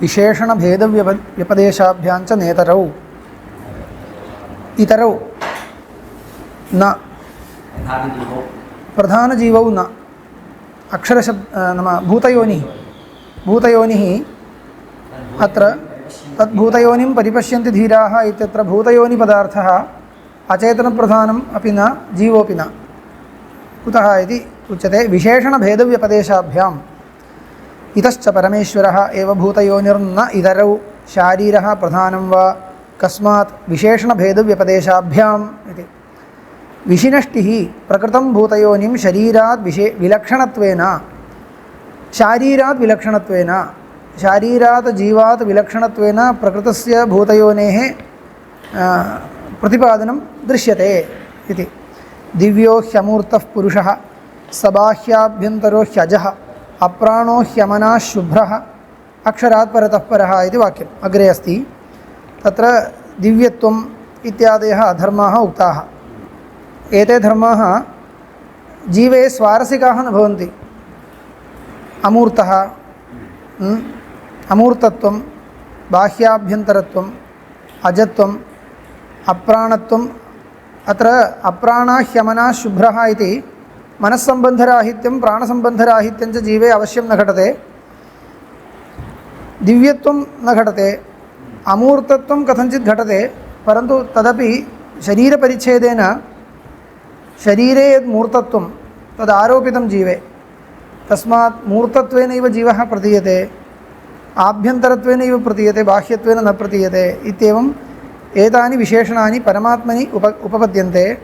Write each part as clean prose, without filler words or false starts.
विशेषणभेदव्यपदेशाभ्यां च नेतरौ इतरौ न प्रधानजीवौ न नाम भूतयोनिः अत्र तद्भूतयोनिं परिपश्यन्ति धीराः इत्यत्र भूतयोनिपदार्थः अचेतनप्रधानम् अपि न जीवोऽपि न कुतः इति उच्यते विशेषणभेदव्यपदेशाभ्याम् इतश्च परमेश्वरः एव भूतयोनिर्न इतरौ शारीरः प्रधानं वा कस्मात् विशेषणभेदव्यपदेशाभ्याम् इति विशिनष्टिः प्रकृतं भूतयोनिं शरीरात् विलक्षणत्वेन शारीरात् जीवात् विलक्षणत्वेन प्रकृतस्य भूतयोनेः प्रतिपादनं दृश्यते इति दिव्यो ह्यमूर्तः पुरुषः सबाह्याभ्यन्तरो ह्यजः अप्राणो ह्यमनः शुभ्रः अक्षरात् परतः परः इति वाक्यम् अग्रे अस्ति। तत्र दिव्यत्वम् इत्यादयः धर्माः उक्ताः। एते धर्माः जीवे स्वारसिकाः न भवन्ति। अमूर्तत्वं बाह्याभ्यन्तरत्वम् अजत्वम् अप्राणत्वम् अत्र अप्राणः ह्यमनः शुभ्रः इति मनस्सम्बन्धराहित्यं प्राणसम्बन्धराहित्यं च जीवे अवश्यं न घटते। दिव्यत्वं न घटते, अमूर्तत्वं कथञ्चित् घटते, परन्तु तदपि शरीरपरिच्छेदेन शरीरे यद् मूर्तत्वं तद् आरोपितं जीवे, तस्मात् मूर्तत्वेनैव जीवः प्रतीयते, आभ्यन्तरत्वेनैव प्रतीयते, बाह्यत्वेन न प्रतीयते इत्येवम् एतानि विशेषणानि परमात्मनि उपपद्यन्ते।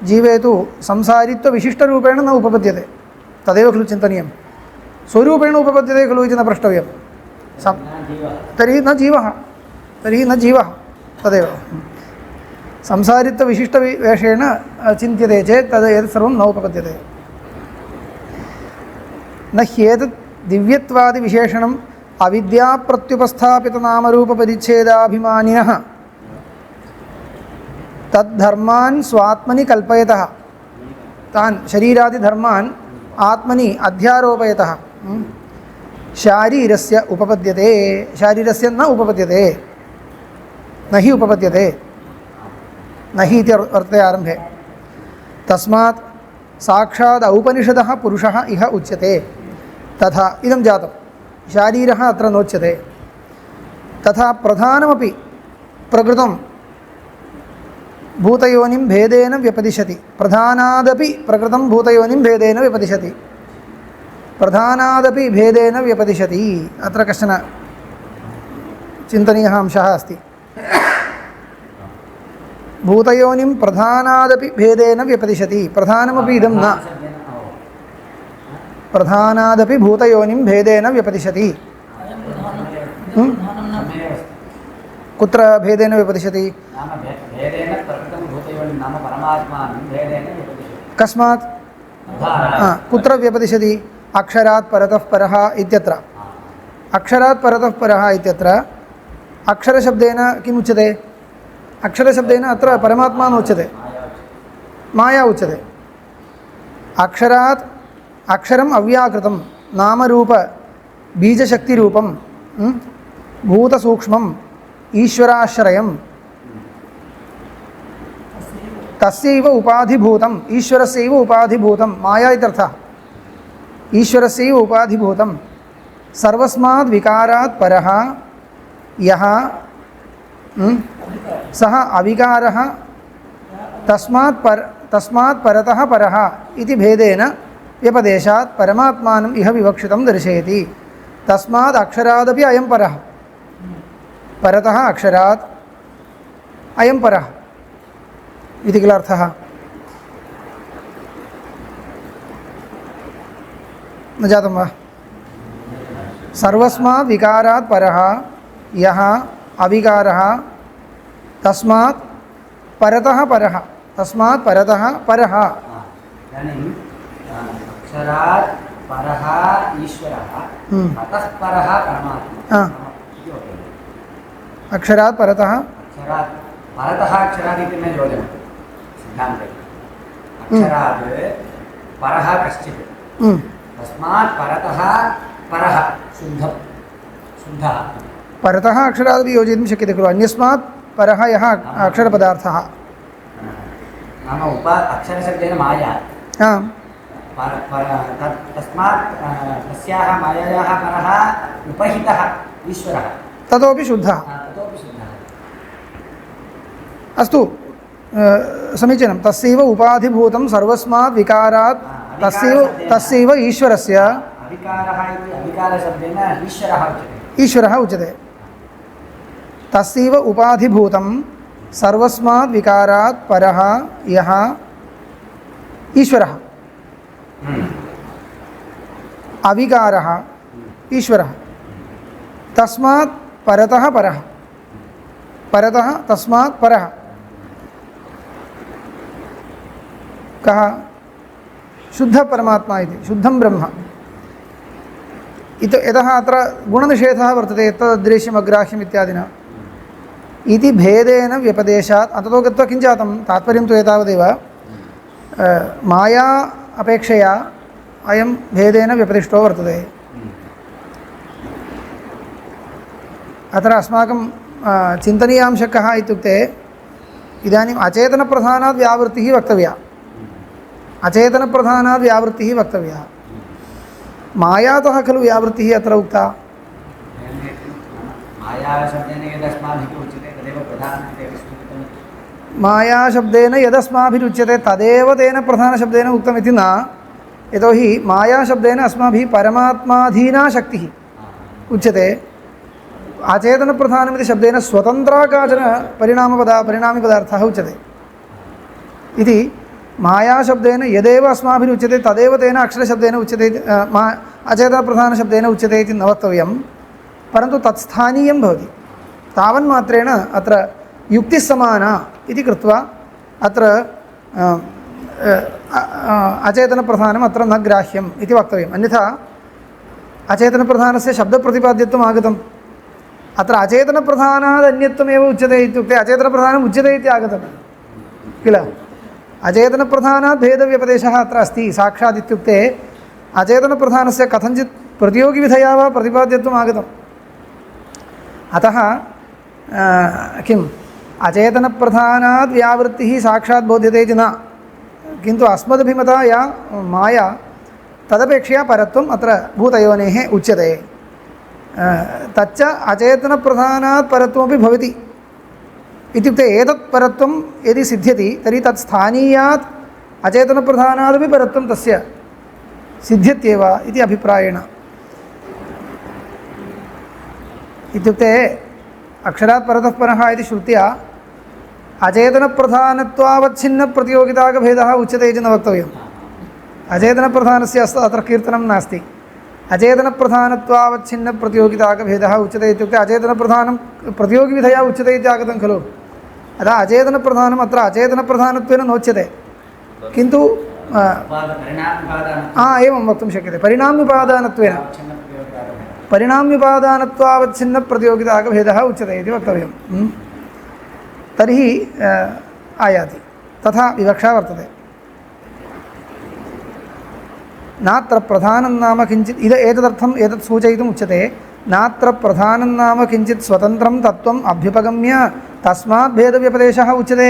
जीवे तु संसारित्वविशिष्टरूपेण न उपपद्यते, तदेव खलु चिन्तनीयं। स्वरूपेण उपपद्यते खलु इति न प्रष्टव्यं। तर्हि न जीवः तदेव संसारित्वविशिष्टवेषेण चिन्त्यते चेत् तद् एतत् सर्वं न उपपद्यते। न ह्येतत् दिव्यत्वादिविशेषणम् अविद्याप्रत्युपस्थापितनामरूपपरिच्छेदाभिमानिनः तद्धर्मान् स्वात्मनि कल्पयतः, तान् शरीरादिधर्मान् आत्मनि अध्यारोपयतः शारीरस्य उपपद्यते, शारीरस्य न उपपद्यते, न हि उपपद्यते, न हि इति अर्थे आरम्भे। तस्मात् साक्षात् औपनिषदः पुरुषः इह उच्यते तथा इदं जातं, शारीरः अत्र नोच्यते। तथा प्रधानमपि प्रकृतं भूतयोनिं भेदेन व्यपदिशति, प्रधानादपि प्रकृतं भूतयोनिं भेदेन व्यपदिशति, प्रधानादपि भेदेन व्यपदिशति। अत्र कश्चन चिन्तनीयः अंशः अस्ति। भूतयोनिं प्रधानादपि भेदेन व्यपदिशति, प्रधानमपि इदं न, प्रधानादपि भूतयोनिं भेदेन व्यपदिशति। कुत्र भेदेन व्यपदिशति? कस्मात् कुत्र व्यपदिशति? अक्षरात् परतः परः इत्यत्र। अक्षरात् परतः परः इत्यत्र अक्षरशब्देन किम् उच्यते? अक्षरशब्देन अत्र परमात्मा नोच्यते, माया उच्यते। अक्षरात् अक्षरम् अव्याकृतं नामरूप बीजशक्तिरूपं भूतसूक्ष्मम् ईश्वराश्रयं तस्यैव उपाधिभूतम्, ईश्वरस्यैव उपाधिभूतं, माया इत्यर्थः, ईश्वरस्यैव उपाधिभूतं सर्वस्माद् विकारात् परः यः सः अविकारः तस्मात् परतः परः इति भेदेन व्यपदेशात् परमात्मानम् इह विवक्षितं दर्शयति। तस्माद् अक्षरादपि अयं परः, परतः अक्षरात् अयं परः इति किल अर्थः? न जातं वा? सर्वस्मात् विकारात् परः यः अविकारः तस्मात् परतः परः, तस्मात् परतः परः। अक्षरात् परः ईश्वरः, ततः परः परमात्मा। अक्षरात् परतः, अक्षरात् परतः अक्षरात् इति न योजनं सिद्धान्ते। अक्षरात् परः कश्चित्, तस्मात् परतः परः शुद्धः परतः अक्षरादपि योजयितुं शक्यते खलु अन्यस्मात् परः यः अक्षरपदार्थः नाम अक्षरशब्देन माया आम् तस्मात् तस्याः मायायाः परः उपहितः ईश्वरः ततोपि शुद्धः ततोपि शुद्धः अस्तु समीचीनं तस्यैव उपाधिभूतं सर्वस्मात् विकारात् तस्यैव ईश्वरस्य अविकारः इति अविकारशब्देन ईश्वरः उच्यते ईश्वरः उच्यते तस्यैव उपाधिभूतं सर्वस्मात् विकारात् परः यः ईश्वरः अविकारः ईश्वरः तस्मात् परतः परः परतः तस्मात् परः कः शुद्धपरमात्मा इति शुद्धं ब्रह्म यतः अत्र गुणनिषेधः वर्तते तददृश्यम् अग्राह्यम् इत्यादिना इति भेदेन व्यपदेशात् अन्ततो गत्वा किं जातं तात्पर्यं तु एतावदेव माया अपेक्षया अयं भेदेन व्यपदिष्टो वर्तते अत्र अस्माकं चिन्तनीयांशः कः इत्युक्ते इदानीम् अचेतनप्रधानात् व्यावृत्तिः वक्तव्या अचेतनप्रधानात् व्यावृत्तिः वक्तव्या मायातः खलु व्यावृत्तिः अत्र उक्ता मायाशब्देन यदस्माभिः उच्यते तदेव प्रधानमिति स्वीकृतम् मायाशब्देन यदस्माभिरुच्यते तदेव तेन प्रधानशब्देन उक्तमिति न यतोहि मायाशब्देन अस्माभिः परमात्माधीना शक्तिः उच्यते अचेतनप्रधानमिति शब्देन स्वतन्त्रा काचन परिणामिपदार्थः उच्यते इति मायाशब्देन यदेव अस्माभिरुच्यते तदेव तेन अक्षरशब्देन उच्यते अचेतनप्रधानशब्देन उच्यते इति न वक्तव्यं परन्तु तत्स्थानीयं भवति तावन्मात्रेण अत्र युक्तिः समाना इति कृत्वा अत्र अचेतनप्रधानम् अत्र न ग्राह्यम् इति वक्तव्यम् अन्यथा अचेतनप्रधानस्य शब्दप्रतिपाद्यत्वम् आगतम् अत्र अचेतनप्रधानात् अन्यत्वमेव उच्यते इत्युक्ते अचेतनप्रधानम् उच्यते इति आगतं किल अचेतनप्रधानात् भेदव्यपदेशः अत्र अस्ति साक्षात् इत्युक्ते अचेतनप्रधानस्य कथञ्चित् प्रतियोगिविधया वा प्रतिपाद्यत्वम् आगतम् अतः किम् अचेतनप्रधानात् व्यावृत्तिः साक्षात् बोध्यते इति न किन्तु अस्मदभिमता या माया तदपेक्षया परत्वम् अत्र भूतयोनेः उच्यते तच्च अचेतनप्रधानात् परत्वमपि भवति इत्युक्ते एतत् परत्वं यदि सिद्ध्यति तर्हि तत् स्थानीयात् अचेतनप्रधानादपि परत्वं तस्य सिद्ध्यत्येव इति अभिप्रायेण इत्युक्ते अक्षरात् परतः परः इति श्रुत्या अचेतनप्रधानत्वावच्छिन्नप्रतियोगिताकभेदः उच्यते इति न वक्तव्यम् अचेतनप्रधानस्य अत्र कीर्तनं नास्ति अचेतनप्रधानत्वावच्छिन्नप्रतियोगिताकभेदः उच्यते इत्युक्ते अचेतनप्रधानं प्रतियोगिविधया उच्यते इति आगतं खलु अतः अचेतनप्रधानम् अत्र अचेतनप्रधानत्वेन नोच्यते किन्तु एवं वक्तुं शक्यते परिणाम्युपादानत्वेन परिणाम्युपादानत्वावच्छिन्नप्रतियोगिताकभेदः उच्यते इति वक्तव्यं तर्हि आयाति तथा विवक्षा वर्तते नात्र प्रधानं नाम किञ्चित् एतदर्थम् एतत् सूचयितुम् उच्यते नात्र प्रधानं नाम किञ्चित् स्वतन्त्रं तत्त्वम् अभ्युपगम्य तस्मात् भेदव्यपदेशः उच्यते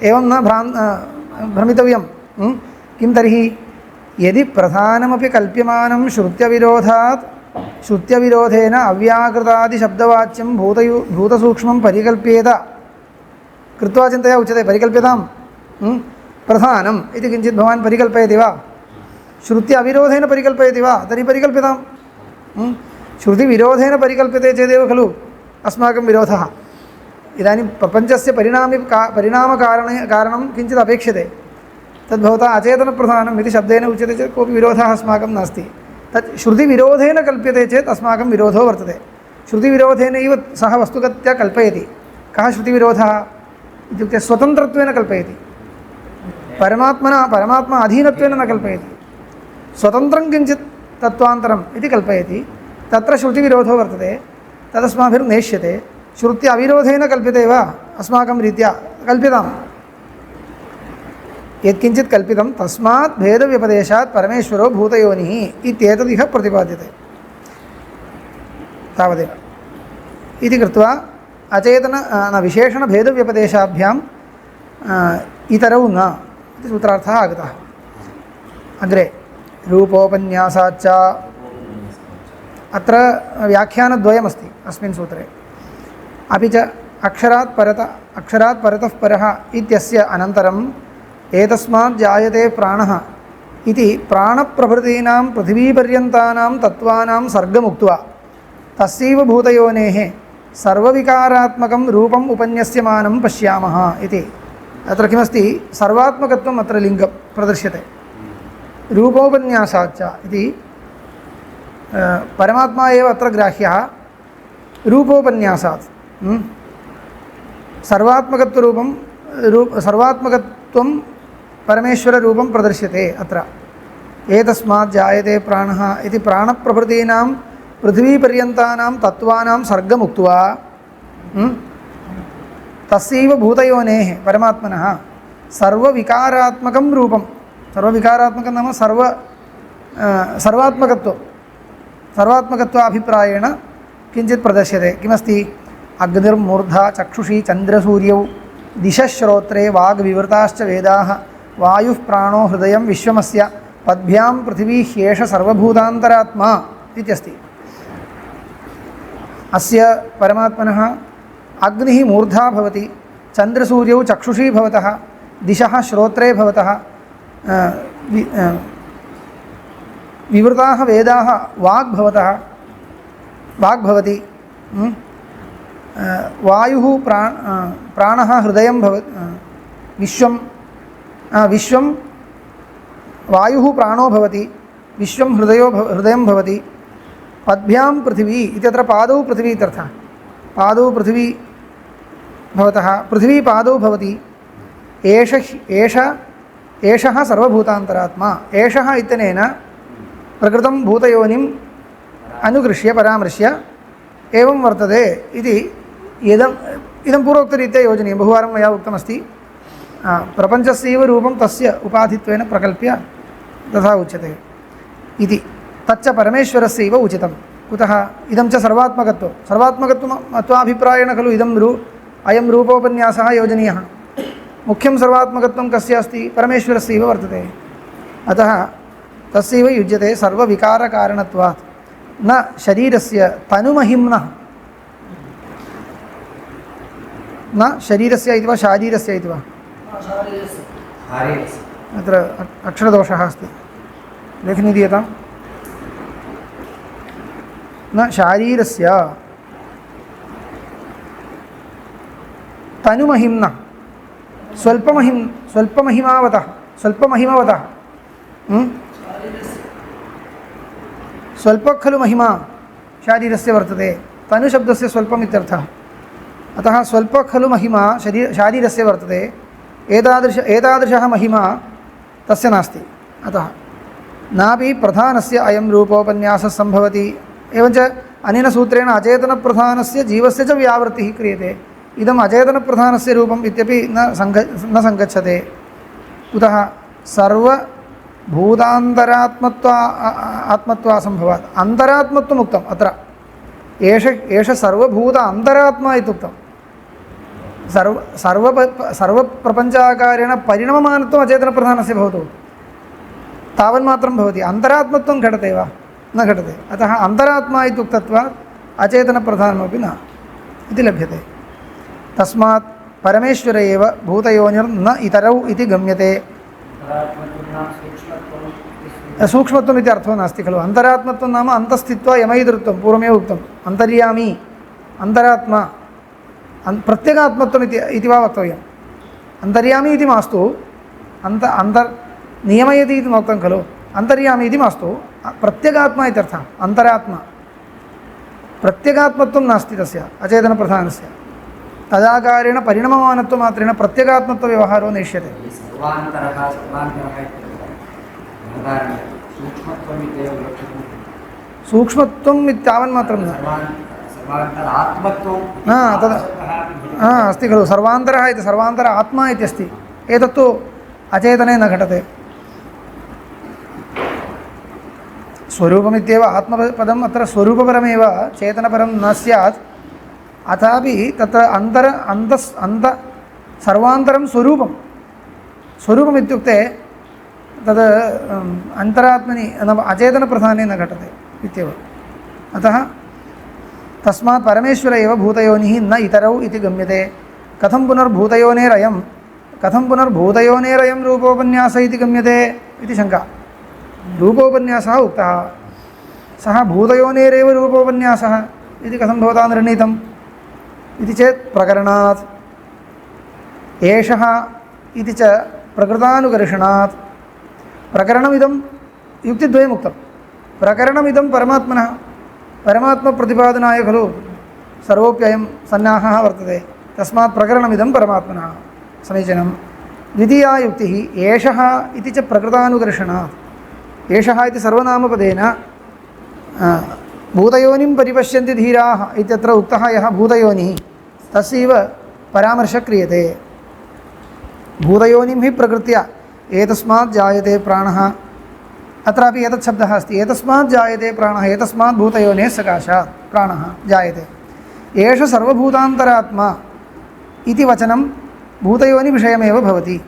एवं न भ्रमितव्यं किं तर्हि यदि प्रधानमपि कल्प्यमानं श्रुत्यविरोधेन अव्याकृतादिशब्दवाच्यं भूतसूक्ष्मं परिकल्प्येत कृत्वा चिन्तया उच्यते परिकल्प्यतां प्रधानम् इति किञ्चित् भवान् परिकल्पयति वा श्रुति अविरोधेन परिकल्पयति वा तर्हि परिकल्प्यतां श्रुतिविरोधेन परिकल्प्यते चेदेव खलु अस्माकं विरोधः इदानीं प्रपञ्चस्य परिणामकारणं किञ्चित् अपेक्षते तद्भवता अचेतनप्रधानम् इति शब्देन उच्यते चेत् कोऽपि विरोधः अस्माकं नास्ति तत् श्रुतिविरोधेन कल्प्यते चेत् अस्माकं विरोधो वर्तते श्रुतिविरोधेनैव सः वस्तुगत्या कल्पयति कः श्रुतिविरोधः इत्युक्ते स्वतन्त्रत्वेन कल्पयति परमात्मा अधीनत्वेन न कल्पयति स्वतन्त्रं किञ्चित् तत्त्वान्तरम् इति कल्पयति तत्र श्रुतिविरोधो वर्तते तदस्माभिर्नेष्यते श्रुत्य अविरोधेन कल्प्यते वा अस्माकं रीत्या कल्प्यताम् यत्किञ्चित् कल्पितं तस्मात् भेदव्यपदेशात् परमेश्वरो भूतयोनिः इत्येतदिह प्रतिपाद्यते तावदेव इति कृत्वा अचेतन विशेषणभेदव्यपदेशाभ्याम् इतरौ न इति सूत्रार्थः आगतः। अग्रे रूपोपन्यासाच्च अत्र व्याख्यानद्वयमस्ति अस्मिन् सूत्रे। अपि च अक्षरात् परतः परः इत्यस्य अनन्तरम् एतस्मात् जायते प्राणः इति प्राणप्रभृतीनां पृथिवीपर्यन्तानां तत्त्वानां सर्गमुक्त्वा तस्यैव भूतयोनेः सर्वविकारात्मकं रूपम् उपन्यस्यमानं पश्यामः इति। अत्र किमस्ति, सर्वात्मकत्वम् अत्र लिङ्गं प्रदर्श्यते। रूपोपन्यासाच्च इति परमात्मा एव अत्र ग्राह्यः। रूपोपन्यासात् सर्वात्मकत्वं परमेश्वररूपं प्रदर्श्यते। अत्र एतस्मात् जायते प्राणः इति प्राणप्रभृतीनां पृथिवीपर्यन्तानां तत्त्वानां सर्गमुक्त्वा तस्यैव भूतयोनेः परमात्मनः सर्वविकारात्मकं रूपं, सर्वविकारात्मकं नाम सर्वात्मकत्वाभिप्रायेण किञ्चित् प्रदर्श्यते। किमस्ति, अग्निर्मूर्धा चक्षुषी चन्द्रसूर्यौ दिशश्रोत्रे वाग्विवृताश्च वेदाः वायुः प्राणो हृदयं विश्वमस्य पद्भ्यां पृथिवी ह्येष सर्वभूतान्तरात्मा इत्यस्ति। अस्य परमात्मनः अग्निः मूर्धा भवति, चन्द्रसूर्यौ चक्षुषी भवतः, दिशः श्रोत्रे भवतः, विवृताः वेदाः वाग् भवति, वायुः प्राणः हृदयं विश्वं वायुः प्राणो भवति, विश्वं हृदयं भवति, पद्भ्यां पृथिवी इत्यत्र पादौ पृथिवी इत्यर्थः। पादौ पृथिवी भवतः, पृथिवी पादौ भवति। एषः सर्वभूतान्तरात्मा। एषः इत्यनेन प्रकृतं भूतयोनिम् अनुगृह्य परामृश्य एवं वर्तते इति इदं पूर्वोक्तरीत्या योजनीयं। बहुवारं मया उक्तमस्ति, प्रपञ्चस्यैव रूपं तस्य उपाधित्वेन प्रकल्प्य तथा उच्यते इति। तच्च परमेश्वरस्यैव उचितं। कुतः, इदं च सर्वात्मकत्वाभिप्रायेण खलु अयं रूपोपन्यासः योजनीयः। मुख्यं सर्वात्मकत्वं कस्य अस्ति, परमेश्वरस्यैव वर्तते। अतः तस्यैव युज्यते सर्वविकारकारणत्वात्। न शरीरस्य तनुमहिम्नः, न शरीरस्य इति वा शारीरस्य इति वा, अत्र अक्षरदोषः अस्ति, लेखनी दीयताम्। न शारीरस्य तनुमहिम्नः स्वल्पमहिमावतः स्वल्प खलु महिमा शारीरस्य वर्तते, तनुशब्दस्य स्वल्पम् इत्यर्थः। अतः स्वल्प खलु महिमा शारीरस्य वर्तते, एतादृशः महिमा तस्य नास्ति। अतः नापि प्रधानस्य अयं रूपोपन्यासः सम्भवति। एवञ्च अनेन सूत्रेण अचेतनप्रधानस्य जीवस्य च व्यावृत्तिः क्रियते। इदम् अचेतनप्रधानस्य रूपम् इत्यपि न सङ्गच्छते। कुतः, आत्मत्वासम्भवात् अन्तरात्मत्वम् उक्तम्। अत्र एष सर्वभूत अन्तरात्मा इत्युक्तं। सर्वप्रपञ्चाकारेण परिणममानत्वम् अचेतनप्रधानस्य भवतु, तावन्मात्रं भवति। अन्तरात्मत्वं घटते वा, न घटते। अतः अन्तरात्मा इत्युक्तत्वात् अचेतनप्रधानमपि न इति लभ्यते। तस्मात् परमेश्वर एव भूतयोनिर्न इतरौ इति गम्यते। सूक्ष्मत्वम् इति अर्थो नास्ति खलु। अन्तरात्मत्वं नाम अन्तस्थित्वा यमैदृत्वं, पूर्वमेव उक्तम्। अन्तर्यामी, अन्तरात्मा, प्रत्यगात्मत्वम् इति वा वक्तव्यम्। अन्तर्यामी इति मास्तु, नियमयति इति उक्तं खलु। अन्तर्यामी इति मास्तु, प्रत्यगात्मा इत्यर्थः। अन्तरात्मा, प्रत्यगात्मत्वं नास्ति तस्य अचेतनप्रधानस्य। तदाकारेण परिणममानत्वमात्रेण प्रत्यगात्मत्वव्यवहारो नेष्यते। सूक्ष्मत्वम् इत्यावन्मात्रं न, तद् अस्ति खलु। सर्वान्तरः इति सर्वान्तर आत्मा इत्यस्ति। एतत्तु अचेतने न घटते। स्वरूपमित्येव आत्मपदम् अत्र स्वरूपपरमेव, चेतनपरं न स्यात्। अथापि तत्र अन्त सर्वान्तरं स्वरूपम् इत्युक्ते तद् अन्तरात्मनि नाम अचेतनप्रधाने न घटते इत्येव। अतः तस्मात् परमेश्वर एव भूतयोनिः न इतरौ इति गम्यते। कथं पुनर्भूतयोनेरयं रूपोपन्यास इति गम्यते इति शङ्का। रूपोपन्यासः उक्तः, सः भूतयोनेरेव रूपोपन्यासः इति कथं भवता निर्णीतम् इति चेत् प्रकरणात्, एषः इति च प्रकृतानुकर्षणात्। प्रकरणमिदं युक्तिद्वयम् उक्तं। प्रकरणमिदं परमात्मप्रतिपादनाय खलु सर्वोऽप्ययं सन्नाहः वर्तते, तस्मात् प्रकरणमिदं परमात्मनः। समीचीनं। द्वितीया युक्तिः एषः इति च प्रकृतानुकर्षणात्। एषः इति सर्वनामपदेन भूतयोनिं परिपश्यन्ति धीराः इत्यत्र उक्तः यः भूतयोनिः तस्यैव परामर्शः क्रियते। भूतयोनिं हि प्रकृत्य एतस्मात् जायते प्राणः। अत्रापि एतत् शब्दः अस्ति, एतस्मात् जायते प्राणः, एतस्मात् भूतयोनेः सकाशात् प्राणः जायते। एष सर्वभूतान्तरात्मा इति वचनं भूतयोनिविषयमेव भवति।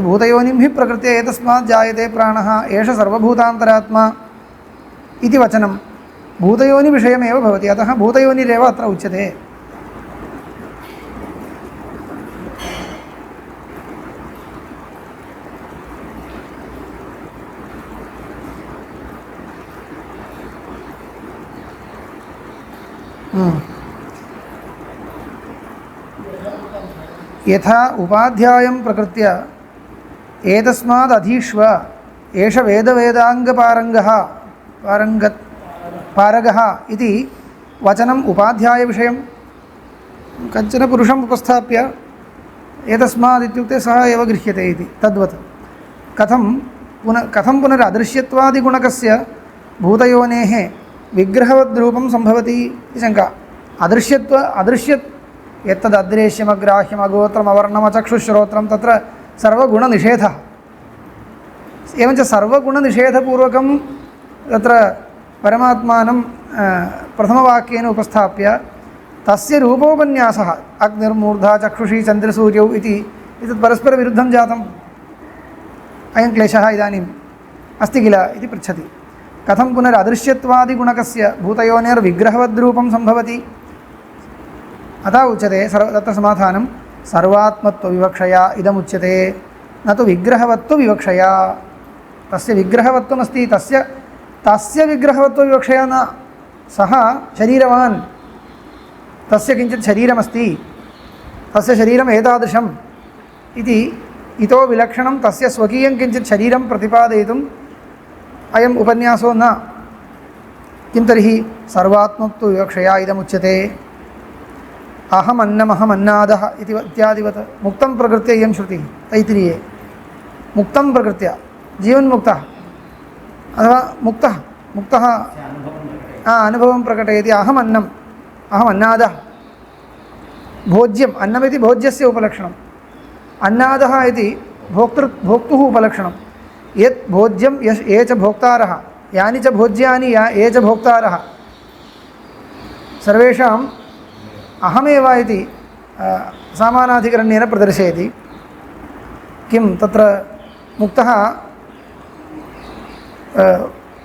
भूतयोनिं हि प्रकृत्य एतस्मात् जायते प्राणः, एष सर्वभूतान्तरात्मा इति वचनं भूतयोनिविषयमेव भवति। अतः भूतयोनिरेव अत्र उच्यते। यथा उपाध्यायं प्रकृत्य एतस्माद् अधीष्व एष पारगः इति वचनम् उपाध्यायविषयं कञ्चन पुरुषम् उपस्थाप्य एतस्माद् इत्युक्ते सः एव गृह्यते इति तद्वत् कथं पुनरदृश्यत्वादिगुणकस्य भूतयोनेः विग्रहवद्रूपं सम्भवति इति शङ्का। अदृश्यत् यत्तददृश्यमग्राह्यमगोत्रमवर्णमचक्षुश्रोत्रं तत्र सर्वगुणनिषेधः। एवञ्च सर्वगुणनिषेधपूर्वकं तत्र परमात्मानं प्रथमवाक्येन उपस्थाप्य तस्य रूपोपन्यासः अग्निर्मूर्धा चक्षुषी चन्द्रसूर्यौ इति एतत् परस्परविरुद्धं जातम्। अयं क्लेशः इदानीम् अस्ति किल इति पृच्छति। कथं पुनरदृश्यत्वादिगुणकस्य भूतयोनेर्विग्रहवद्रूपं सम्भवति। अतः उच्यते तत्र समाधानं सर्वात्मत्वविवक्षया इदमुच्यते, न तु विग्रहवत्वविवक्षया। तस्य विग्रहवत्वमस्ति, तस्य विग्रहवत्वविवक्षया न। सः शरीरवान्, तस्य किञ्चित् शरीरमस्ति, तस्य शरीरम् एतादृशम् इति इतो विलक्षणं तस्य स्वकीयं किञ्चित् शरीरं प्रतिपादयितुम् अयम् उपन्यासो न। किं तर्हि सर्वात्मत्वविवक्षया इदमुच्यते। अहमन्नमहमन्नादः इति इत्यादिवत् मुक्तं प्रकृत्य इयं श्रुतिः तैत्तिरीये। मुक्तं प्रकृत्य जीवन्मुक्तः अथवा मुक्तः अनुभवं प्रकटयति। अहमन्नम् अहमन्नादः भोज्यम्, अन्नमिति भोज्यस्य उपलक्षणम्, अन्नादः इति भोक्तुः उपलक्षणं। यत् भोज्यं ये च भोक्तारः, यानि च भोज्यानि ये च भोक्तारः सर्वेषाम् अहमेव इति सामानाधिकरण्येन प्रदर्शयति। किं तत्र मुक्तः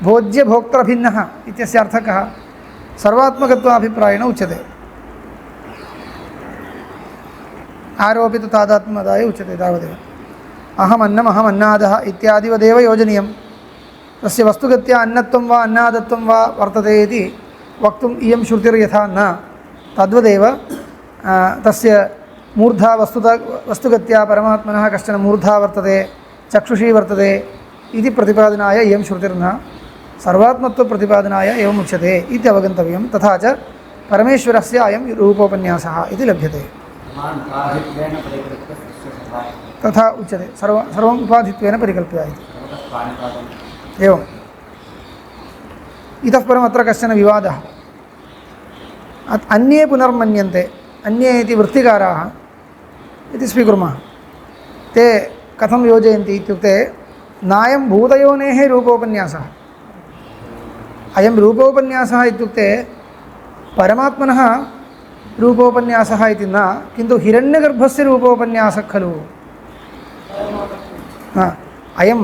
भोज्यभोक्तृभिन्नः इत्यस्य अर्थः कः? सर्वात्मकत्वाभिप्रायेण उच्यते। आरोपित तादात्म्यदाय उच्यते तावदेव। अहमन्नम् अहमन्नादः इत्यादिवदेव योजनीयं। तस्य वस्तुगत्या अन्नत्वं वा अन्नादत्वं वा वर्तते इति वक्तुम् इयं श्रुतिर्यथा न, तद्वदेव तस्य मूर्धा वस्तुगत्या परमात्मनः कश्चन मूर्धा वर्तते, चक्षुषी वर्तते इति प्रतिपादनाय इयं श्रुतिर्न, सर्वात्मत्वप्रतिपादनाय एवम् उच्यते इति अवगन्तव्यं। तथा च परमेश्वरस्य अयं रूपोपन्यासः इति लभ्यते। तथा उच्यते सर्वम् उपाधित्वेन परिकल्प्य इति। एवम्। इतः परम् अत्र कश्चन विवादः। अन्ये पुनर्मन्यन्ते, अन्ये इति वृत्तिकाराः इति स्वीकुर्मः। ते कथं योजयन्ति इत्युक्ते नायं भूतयोनेः रूपोपन्यासः, अयं रूपोपन्यासः इत्युक्ते परमात्मनः रूपोपन्यासः इति न, किन्तु हिरण्यगर्भस्य रूपोपन्यासः खलु। अयं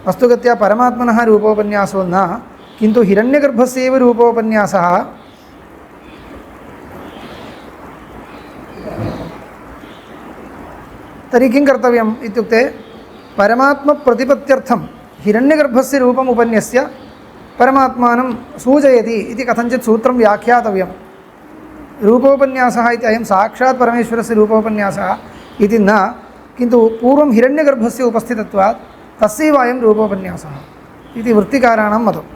वस्तुगत्या परमात्मनः रूपोपन्यासो न, किन्तु हिरण्यगर्भस्यैव रूपोपन्यासः। तर्हि किं कर्तव्यम् इत्युक्ते परमात्मप्रतिपत्त्यर्थं हिरण्यगर्भस्य रूपम् उपन्यस्य परमात्मानं सूचयति इति कथञ्चित् सूत्रं व्याख्यातव्यं। रूपोपन्यासः इति अयं साक्षात् परमेश्वरस्य रूपोपन्यासः इति न, किन्तु पूर्वं हिरण्यगर्भस्य उपस्थितत्वात् तस्यैव अयं रूपोपन्यासः इति वृत्तिकाराणां मतम्।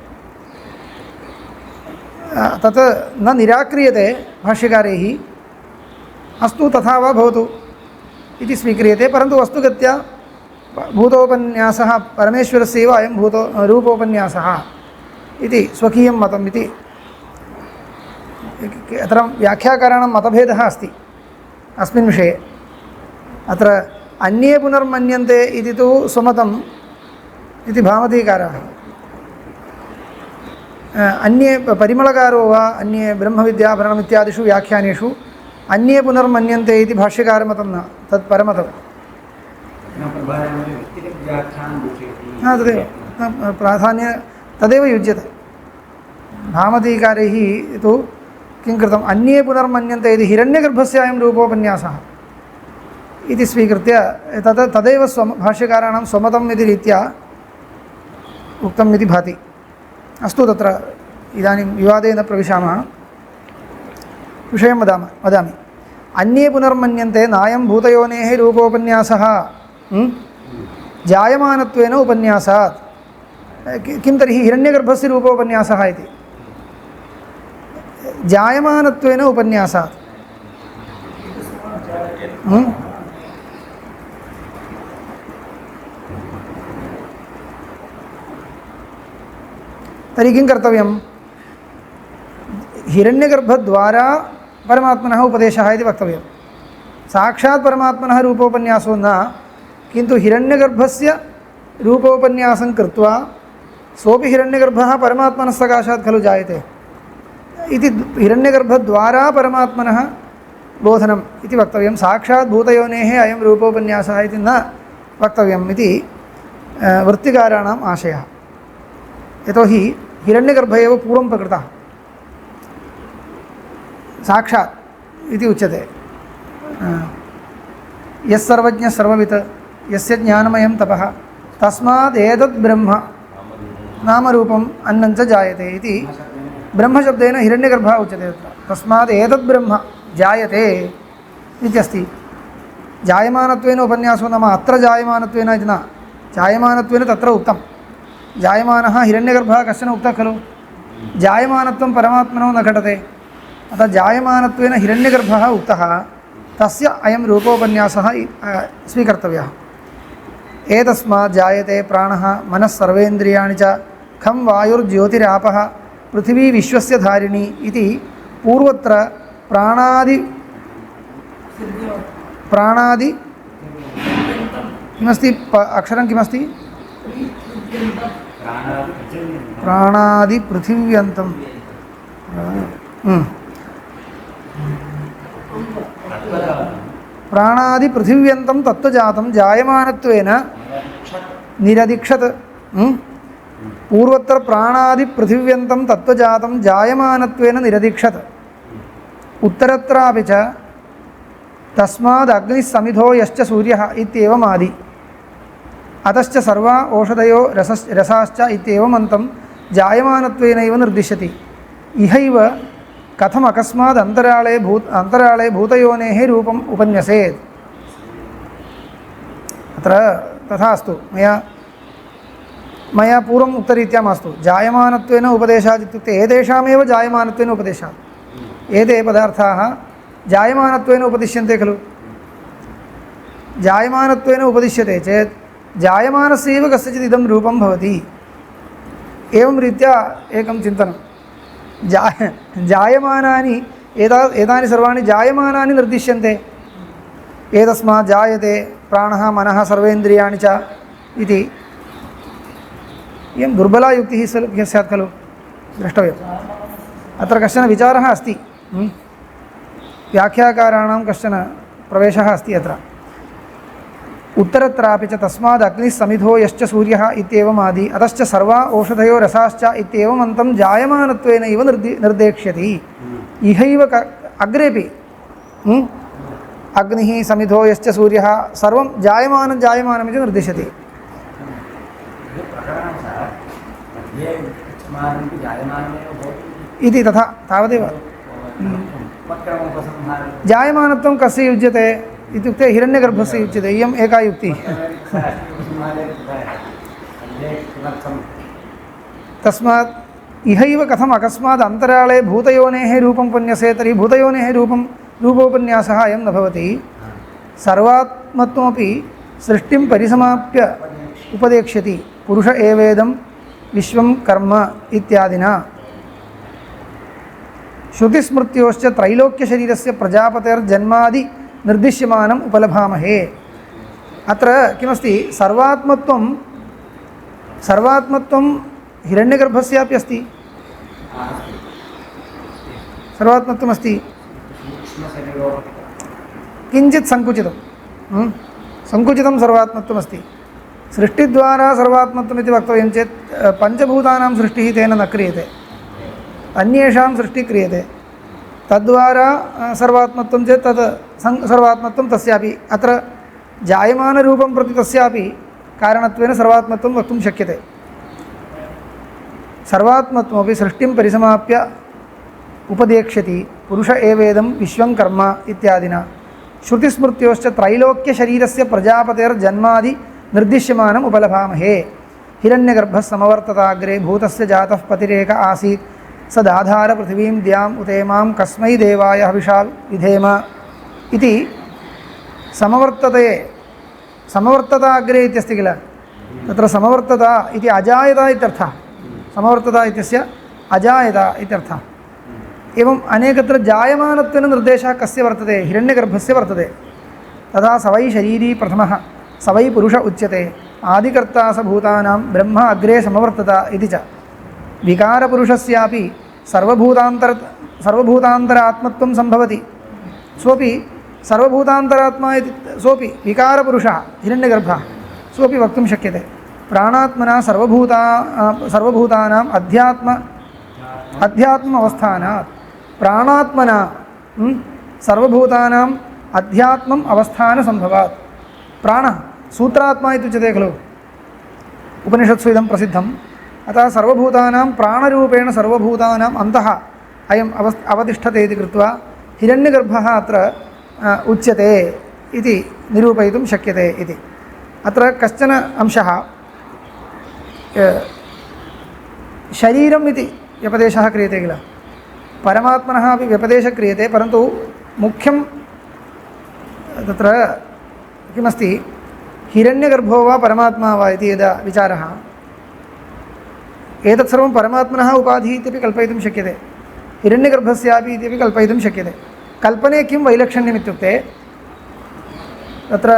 तत् न निराक्रियते भाष्यकारैः, अस्तु तथा वा भवतु इति स्वीक्रियते, परन्तु वस्तुगत्या भूतोपन्यासः परमेश्वरस्यैव अयं रूपोपन्यासः इति स्वकीयं मतम् इति। अत्र व्याख्याकाराणां मतभेदः अस्ति अस्मिन् विषये। अत्र अन्ये पुनर्मन्यन्ते इति तु स्वमतम् इति भामतीकाराः, अन्ये परिमलकारो वा अन्ये ब्रह्मविद्याभरणम् इत्यादिषु व्याख्यानेषु अन्ये पुनर्मन्यन्ते इति भाष्यकारमतं न, तत् परमतम्। तदेव प्राधान्य तदेव युज्यते। भामतीकारैः तु किं कृतम्, अन्ये पुनर्मन्यन्ते इति हिरण्यगर्भस्य अयं रूपोपन्यासः इति स्वीकृत्य तदेव भाष्यकाराणां स्वमतम् इति रीत्या उक्तम् इति भाति। अस्तु, तत्र इदानीं विवादे न प्रविशामः, विषयं वदामि। अन्ये पुनर्मन्यन्ते नायं भूतयोनेः रूपोपन्यासः जायमानत्वेन उपन्यासात्। किं तर्हि हिरण्यगर्भस्य रूपोपन्यासः इति जायमानत्वेन उपन्यासात्। तर्हि किं कर्तव्यं, हिरण्यगर्भद्वारा परमात्मनः उपदेशः इति वक्तव्यं। साक्षात् परमात्मनः रूपोपन्यासो न, किन्तु हिरण्यगर्भस्य रूपोपन्यासं कृत्वा सोऽपि हिरण्यगर्भः परमात्मनः सकाशात् खलु जायते इति हिरण्यगर्भद्वारा परमात्मनः बोधनम् इति वक्तव्यं। साक्षात् भूतयोनेः अयं रूपोपन्यासः इति न वक्तव्यम् इति वृत्तिकाराणाम् आशयः। यतोहि हिरण्यगर्भ एव पूर्वं प्रकृतः साक्षात् इति उच्यते। यः सर्वज्ञः सर्ववित् यस्य ज्ञानमयं तपः तस्माद् एतद् ब्रह्म नामरूपम् अन्नं च जायते इति ब्रह्मशब्देन हिरण्यगर्भः उच्यते। तस्माद् एतद् ब्रह्म जायते इत्यस्ति। जायमानत्वेन उपन्यासो नाम अत्र जायमानत्वेन इति न, जायमानत्वेन तत्र उक्तं। जायमानः हिरण्यगर्भः कश्चन उक्तः खलु, जायमानत्वं परमात्मनो न घटते, अतः जायमानत्वेन हिरण्यगर्भः उक्तः, तस्य अयं रूपोपन्यासः स्वीकर्तव्यः। एतस्मात् जायते प्राणः मनः सर्वेन्द्रियाणि च खं वायुर्ज्योतिरापः पृथिवी विश्वस्य धारिणी इति पूर्वत्र प्राणादि किमस्ति, अक्षरं किमस्ति, प्राणादि पृथिव्यन्तं प्राणादि पृथिव्यन्तं तत्त्वजातं जायमानत्वेन निरदीक्षत। पूर्वत्र प्राणादि पृथिव्यन्तं तत्त्वजातं जायमानत्वेन निरदीक्षत। उत्तरत्रापि च तस्माद् अग्निः समिधो यश्च सूर्यः इत्येवमादि। अतश्च सर्वा ओषधयो रसाश्च इत्येवमन्तं जायमानत्वेनैव निर्दिश्यति। इहैव कथम अकस्मात् अंतराळे भूतयोनेः रूपम् उपन्यसेत्। अत्र तथा अस्तु, मया पूर्वम् उक्तरीत्या मास्तु। जायमानत्वेन उपदेशात् इत्युक्ते एतेषामेव जायमानत्वेन उपदेशात्। एते पदार्थाः जायमानत्वेन उपदिश्यन्ते खलु। जायमानत्वेन उपदिश्यते चेत् जायमानस्यैव कस्यचित् इदं रूपं भवति। एवं रीत्या एकं चिन्तनं। जायमानानि एतानि सर्वाणि जायमानानि निर्दिश्यन्ते। एतस्मात् जायते प्राणः मनः सर्वेन्द्रियाणि च इति। इयं दुर्बला युक्तिः स्यात् खलु। द्रष्टव्यम् अत्र कश्चन विचारः अस्ति व्याख्याकाराणां कश्चन प्रवेशः अस्ति अत्र उत्तरत्रापि च तस्माद् अग्निः समिधो यश्च सूर्यः इत्येवम् आदि अतश्च सर्वा औषधयो रसाश्च इत्येवम् अन्तं जायमानत्वेन इव निर्देक्ष्यति इहैव अग्रेपि अग्निः समिधो यश्च सूर्यः सर्वं जायमानमिति निर्दिशति इति तथा तावदेव जायमानत्वं कस्य युज्यते इत्युक्ते हिरण्यगर्भस्य युज्यते इयम् एका युक्तिः तस्मात् इहैव कथम् अकस्मात् अन्तराळे भूतयोनेः रूपं पन्यसे तर्हि भूतयोनेः रूपोपन्यासः अयं न भवति सर्वात्मत्वमपि सृष्टिं परिसमाप्य उपदेक्ष्यति पुरुष एवेदं विश्वं कर्म इत्यादिना श्रुतिस्मृत्योश्च त्रैलोक्यशरीरस्य प्रजापतेर्जन्मादि निर्दिश्यमानम् उपलभामहे अत्र किमस्ति सर्वात्मत्वं हिरण्यगर्भस्यापि अस्ति सर्वात्मत्वमस्ति किञ्चित् सङ्कुचितं सर्वात्मत्वमस्ति सृष्टिद्वारा सर्वात्मत्वमिति वक्तव्यं चेत् पञ्चभूतानां सृष्टिः तेन न क्रियते अन्येषां सृष्टिः क्रियते तद्वारा सर्वात्मत्वं चेत् तत् सर्वात्मत्वं तस्यापि अत्र जायमानरूपं प्रति तस्यापि कारणत्वेन सर्वात्मत्वं वक्तुं शक्यते सर्वात्मत्वमपि सृष्टिं परिसमाप्य उपदेक्ष्यति पुरुष एवेदं विश्वं कर्म इत्यादिना श्रुतिस्मृत्योश्च त्रैलोक्यशरीरस्य प्रजापतेर्जन्मादि निर्दिश्यमानम् उपलभामहे हिरण्यगर्भः समवर्तताग्रे भूतस्य जातः पतिरेक आसीत् सदाधार पृथिवीं द्याम् उतेमां कस्मै देवाय हविषा विधेम इति समवर्तता अग्रे इत्यस्ति किल तत्र समवर्तता इति अजायता इत्यर्थः समवर्तता इत्यस्य अजायता इत्यर्थः एवम् अनेकत्र जायमानत्वेन निर्देशः कस्य वर्तते हिरण्यगर्भस्य वर्तते तथा सवै शरीरी प्रथमः सवै पुरुष उच्यते आदिकर्ता स भूतानां ब्रह्म अग्रे समवर्तता इति च विकारपुरुषस्यापि सर्वभूतान्तरात्मत्वं सम्भवति सोऽपि सर्वभूतान्तरात्मा इति सोऽपि विकारपुरुषः हिरण्यगर्भः सोऽपि वक्तुं शक्यते प्राणात्मना सर्वभूतानाम् अध्यात्म अवस्थानात् प्राणात्मना सर्वभूतानाम् अध्यात्मम् अवस्थानसम्भवात् प्राणः सूत्रात्मा इत्युच्यते खलु उपनिषत्सु इदं प्रसिद्धम् अतः सर्वभूतानां प्राणरूपेण सर्वभूतानाम् अन्तः अयम् अवतिष्ठते इति कृत्वा हिरण्यगर्भः अत्र उच्यते इति निरूपयितुं शक्यते इति अत्र कश्चन अंशः शरीरम् इति व्यपदेशः क्रियते किल परमात्मनः अपि व्यपदेशः क्रियते परन्तु मुख्यं तत्र किमस्ति हिरण्यगर्भो वा परमात्मा वा इति यदा विचारः एतत् सर्वं परमात्मनः उपाधिः इत्यपि कल्पयितुं शक्यते हिरण्यगर्भस्यापि इत्यपि कल्पयितुं शक्यते कल्पने किं वैलक्षण्यम् इत्युक्ते तत्र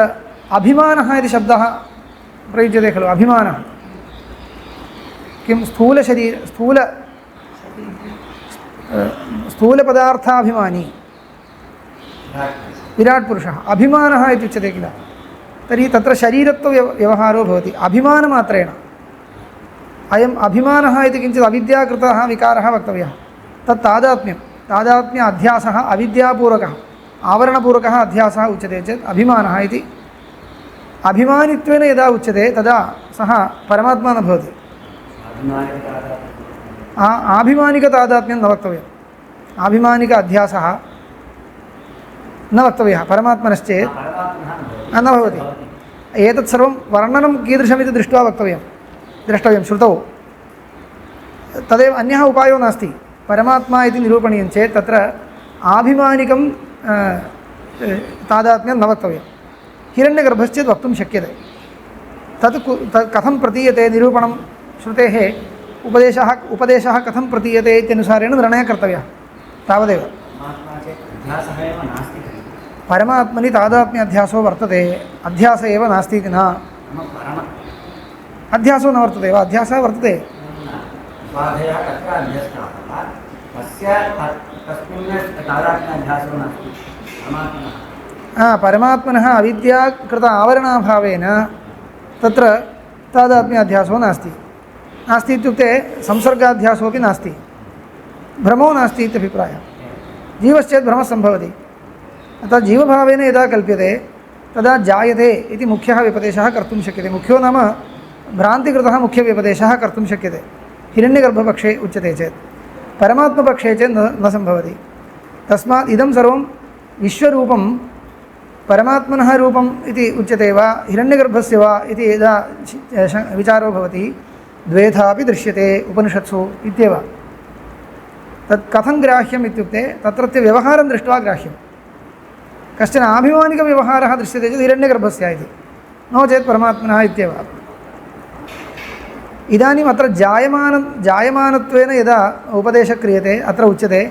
अभिमानः इति शब्दः प्रयुज्यते खलु अभिमानः किं स्थूलपदार्थाभिमानी विराट् पुरुषः अभिमानः इत्युच्यते किल तर्हि तत्र शरीरत्वव्यवहारो भवति अभिमानमात्रेण अयम् अभिमानः इति किञ्चित् अविद्याकृतः विकारः वक्तव्यः तत् तादात्म्य अध्यासः अविद्यापूर्वकः आवरणपूर्वकः अध्यासः उच्यते चेत् अभिमानः इति अभिमानित्वेन यदा उच्यते तदा सः परमात्मा न भवति आभिमानिकतादात्म्यं न वक्तव्यम् आभिमानिक अध्यासः न वक्तव्यः परमात्मनश्चेत् न भवति एतत् सर्वं वर्णनं कीदृशमिति दृष्ट्वा द्रष्टव्यं श्रुतौ तदेव अन्यः उपायो नास्ति परमात्मा इति निरूपणीयं चेत् तत्र आभिमानिकं तादात्म्यं न वक्तव्यं हिरण्यगर्भश्चेत् वक्तुं शक्यते तत् कथं प्रतीयते निरूपणं श्रुतेः उपदेशः कथं प्रतीयते इत्यनुसारेण निर्णयः कर्तव्यः तावदेव परमात्मनि तादात्म्य अध्यासो वर्तते अध्यास एव नास्ति इति न अध्यासो न वर्तते वा अध्यासः वर्तते स्वाधेयः तत्र अभ्यस्ताः तस्य तस्मिन् तादात्म्याभ्यासो नास्ति परमात्मनः परमात्मनः अविद्याकृत आवरणाभावेन तत्र तादात्म्याध्यासो नास्ति नास्ति इत्युक्ते संसर्गाध्यासोऽपि नास्ति भ्रमो नास्ति इत्यभिप्रायः जीवश्चेत् भ्रमः सम्भवति अतः जीवभावेन यदा कल्प्यते तदा जायते इति मुख्यः व्यपदेशः कर्तुं शक्यते मुख्यो नाम भ्रान्तिकृतः मुख्यव्यपदेशः कर्तुं शक्यते हिरण्यगर्भपक्षे उच्यते चेत् परमात्मपक्षे चेत् न सम्भवति तस्मात् इदं सर्वं विश्वरूपं परमात्मनः रूपम् इति उच्यते वा हिरण्यगर्भस्य वा इति यदा विचारो भवति द्वेधापि दृश्यते उपनिषत्सु इत्येव तत् कथं ग्राह्यम् इत्युक्ते तत्रत्य व्यवहारं दृष्ट्वा ग्राह्यं कश्चन आभिमानिकव्यवहारः दृश्यते चेत् हिरण्यगर्भस्य इति नो चेत् परमात्मनः इत्येव इदानीम् अत्र जायमानत्वेन यदा उपदेशः क्रियते अत्र उच्यते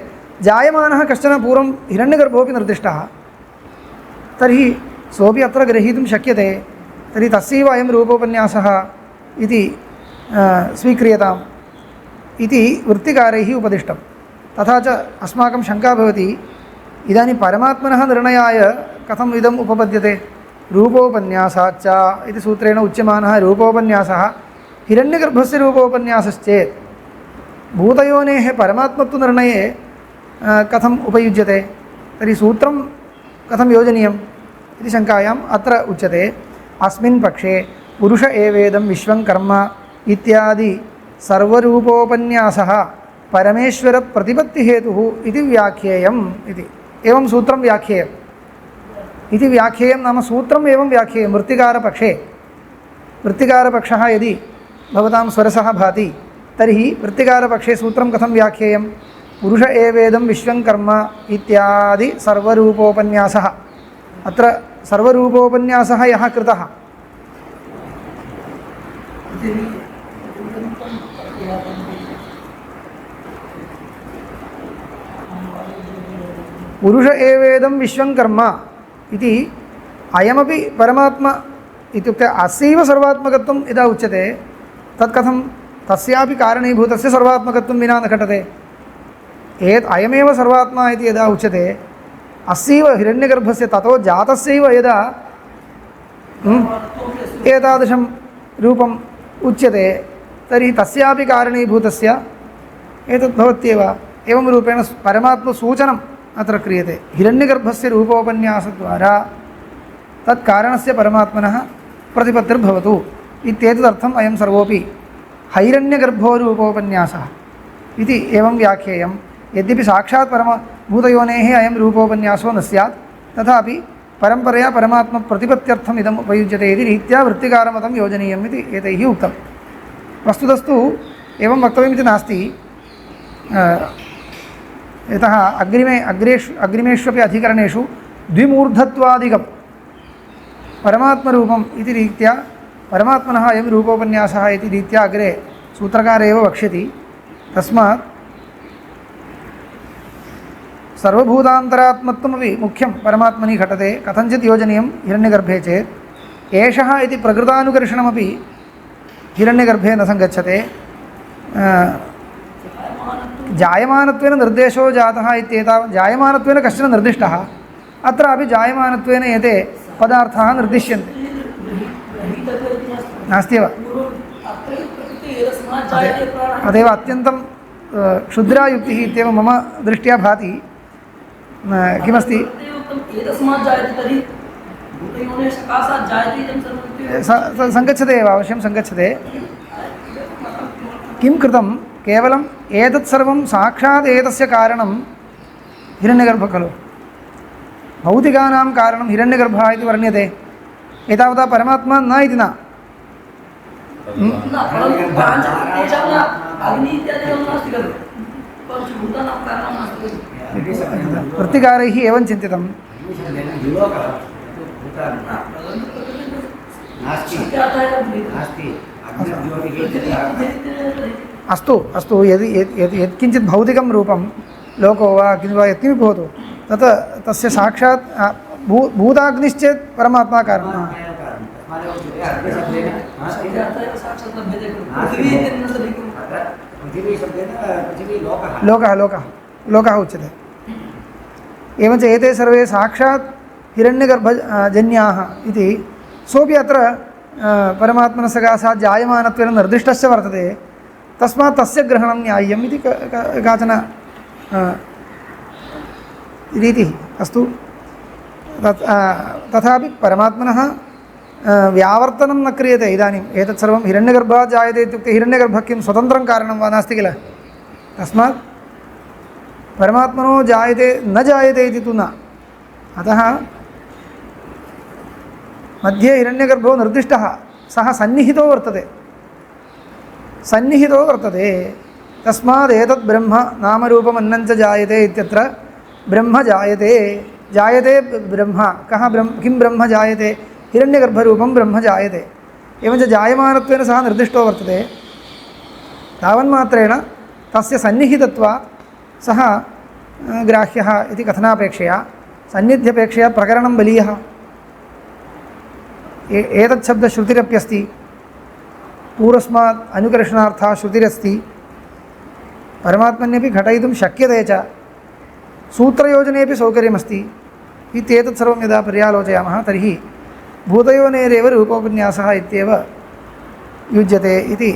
जायमानः कश्चन पूर्वं हिरण्यगर्भोऽपि निर्दिष्टः तर्हि सोऽपि अत्र ग्रहीतुं शक्यते तर्हि तस्यैव अयं रूपोपन्यासः इति स्वीक्रियताम् इति वृत्तिकारैः उपदिष्टं तथा च अस्माकं शङ्का भवति इदानीं परमात्मनः निर्णयाय कथम् इदम् उपपद्यते रूपोपन्यासाच्च इति सूत्रेण उच्यमानः रूपोपन्यासः हिरण्यगर्भस्य रूपोपन्यासश्चेत् भूतयोनेः परमात्मत्वनिर्णये कथम् उपयुज्यते तर्हि सूत्रं कथं योजनीयम् इति शङ्कायाम् अत्र उच्यते अस्मिन् पक्षे पुरुष एवेदं विश्वं कर्म इत्यादि सर्वरूपोपन्यासः परमेश्वरप्रतिपत्तिहेतुः इति व्याख्येयम् इति एवं सूत्रं व्याख्येयम् इति व्याख्येयं नाम सूत्रम् एवं व्याख्येयं वृत्तिकारपक्षे वृत्तिकारपक्षः यदि भवतां स्वरसः भाति तर्हि वृत्तिकारपक्षे सूत्रं कथं व्याख्येयं पुरुष एवेदं विश्वं कर्म इत्यादि सर्वरूपोपन्यासः अत्र सर्वरूपोपन्यासः यः कृतः पुरुष एवेदं विश्वं कर्म इति अयमपि परमात्मा इत्युक्ते अस्यैव सर्वात्मकत्वं यदा उच्यते तत् कथं तस्यापि कारणीभूतस्य सर्वात्मकत्वं विना न घटते अयमेव सर्वात्मा इति यदा उच्यते अस्यैव हिरण्यगर्भस्य ततो जातस्यैव यदा एतादृशं रूपम् उच्यते तर्हि तस्यापि कारणीभूतस्य एतद् भवत्येव एवं रूपेण परमात्मसूचनम् अत्र क्रियते हिरण्यगर्भस्य रूपोपन्यासद्वारा तत्कारणस्य परमात्मनः प्रतिपत्तिर्भवतु इत्येतदर्थम् अयं सर्वोपि हैरण्यगर्भो रूपोपन्यासः इति एवं व्याख्येयं यद्यपि साक्षात् भूतयोनेः अयं रूपोपन्यासो न स्यात् तथापि परम्परया परमात्मप्रतिपत्त्यर्थम् इदम् उपयुज्यते इति रीत्या वृत्तिकारमतं योजनीयम् इति एतैः उक्तं वस्तुतस्तु एवं वक्तव्यमिति नास्ति यतः अग्रिमेष्वपि अधिकरणेषु द्विमूर्धत्वादिकं परमात्मरूपम् इति रीत्या परमात्मनः अयं रूपोपन्यासः इति रीत्या अग्रे सूत्रकार एव वक्ष्यति तस्मात् सर्वभूतान्तरात्मत्वमपि मुख्यं परमात्मनि घटते कथञ्चित् योजनीयं हिरण्यगर्भे चेत् एषः इति प्रकृतानुकर्षणमपि हिरण्यगर्भे न सङ्गच्छते जायमानत्वेन निर्देशो जातः इत्येतावत् जायमानत्वेन कश्चन निर्दिष्टः अत्रापि जायमानत्वेन एते पदार्थाः निर्दिश्यन्ते नास्त्येव अतएव अत्यन्तं क्षुद्रा युक्तिः इत्येव मम दृष्ट्या भाति किमस्ति सङ्गच्छते एव अवश्यं सङ्गच्छते किं कृतं केवलम् एतत् सर्वं साक्षात् एतस्य कारणं हिरण्यगर्भः खलु भौतिकानां कारणं हिरण्यगर्भः इति वर्ण्यते एतावता परमात्मा न इति न वृत्तिकारैः एवं चिन्तितं अस्तु अस्तु यदि यत्किञ्चित् भौतिकं रूपं लोको वा किं वा यत्किमपि भवतु तत् तस्य साक्षात् भूताग्निश्चेत् परमात्मा कारणं पृथिवीशब्देन पृथिवी लोकः उच्यते। एवञ्च एते सर्वे साक्षात् हिरण्यगर्भजन्याः इति सोऽपि अत्र परमात्मनः सकाशात् जायमानत्वेन निर्दिष्टश्च वर्तते। तस्मात् तस्य ग्रहणं न्याय्यम् इति काचन रीतिः। अस्तु, तथापि परमात्मनः व्यावर्तनं न क्रियते। इदानीम् एतत् सर्वं हिरण्यगर्भात् जायते इत्युक्ते हिरण्यगर्भः किं स्वतन्त्रं कारणं वा नास्ति किल? तस्मात् परमात्मनो जायते न जायते इति तु न। अतः मध्ये हिरण्यगर्भो निर्दिष्टः, सः सन्निहितो वर्तते। तस्मात् एतत् ब्रह्म नामरूपमन्नञ्च जायते इत्यत्र ब्रह्म जायते ब्रह्म। किं ब्रह्म जायते? हिरण्यगर्भरूपं ब्रह्म जायते। एवञ्च जायमानत्वेन सः निर्दिष्टो वर्तते। तावन्मात्रेण तस्य सन्निहितत्वात् सः ग्राह्यः इति कथनापेक्षया, सन्निध्यपेक्षया प्रकरणं बलीयः। एतत् शब्दश्रुतिरप्यस्ति, पूर्वस्मात् अनुकर्षणार्थः श्रुतिरस्ति। परमात्मन्यपि घटयितुं शक्यते च, सूत्रयोजनेपि सौकर्यमस्ति इत्येतत् सर्वं यदा पर्यालोचयामः तर्हि भूतयोनेरेव रूपोपन्यासः इत्येव युज्यते इति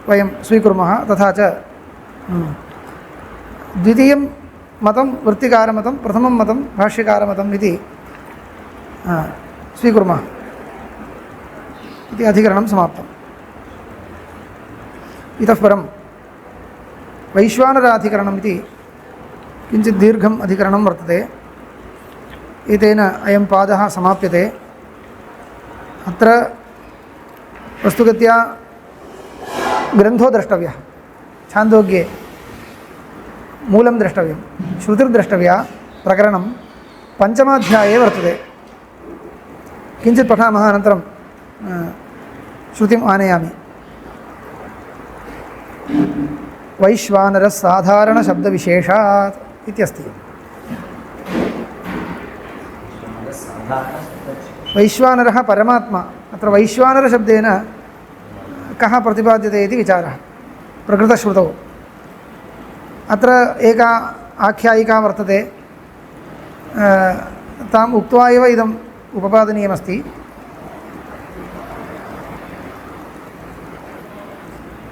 वयं स्वीकुर्मः। तथा च द्वितीयं मतं वृत्तिकारमतं, प्रथमं मतं भाष्यकारमतम् इति स्वीकुर्मः इति अधिकरणं समाप्तम्। इतः परं वैश्वानराधिकरणम् इति किञ्चित् दीर्घम् अधिकरणं वर्तते। एतेन अयं पादः समाप्यते। अत्र वस्तुगत्या ग्रन्थो द्रष्टव्यः। छान्दोग्ये मूलं द्रष्टव्यं, श्रुतिर्द्रष्टव्या। प्रकरणं पञ्चमाध्याये वर्तते। किञ्चित् पठामः, अनन्तरं श्रुतिम् आनयामि। वैश्वानरसाधारणशब्दविशेषात् इत्यस्ति। वैश्वानरः परमात्मा। अत्र वैश्वानरशब्देन कः प्रतिपाद्यते इति विचारः प्रकृतश्रुतौ। अत्र एका आख्यायिका वर्तते, ताम् उक्त्वा एव इदम् उपपादनीयमस्ति।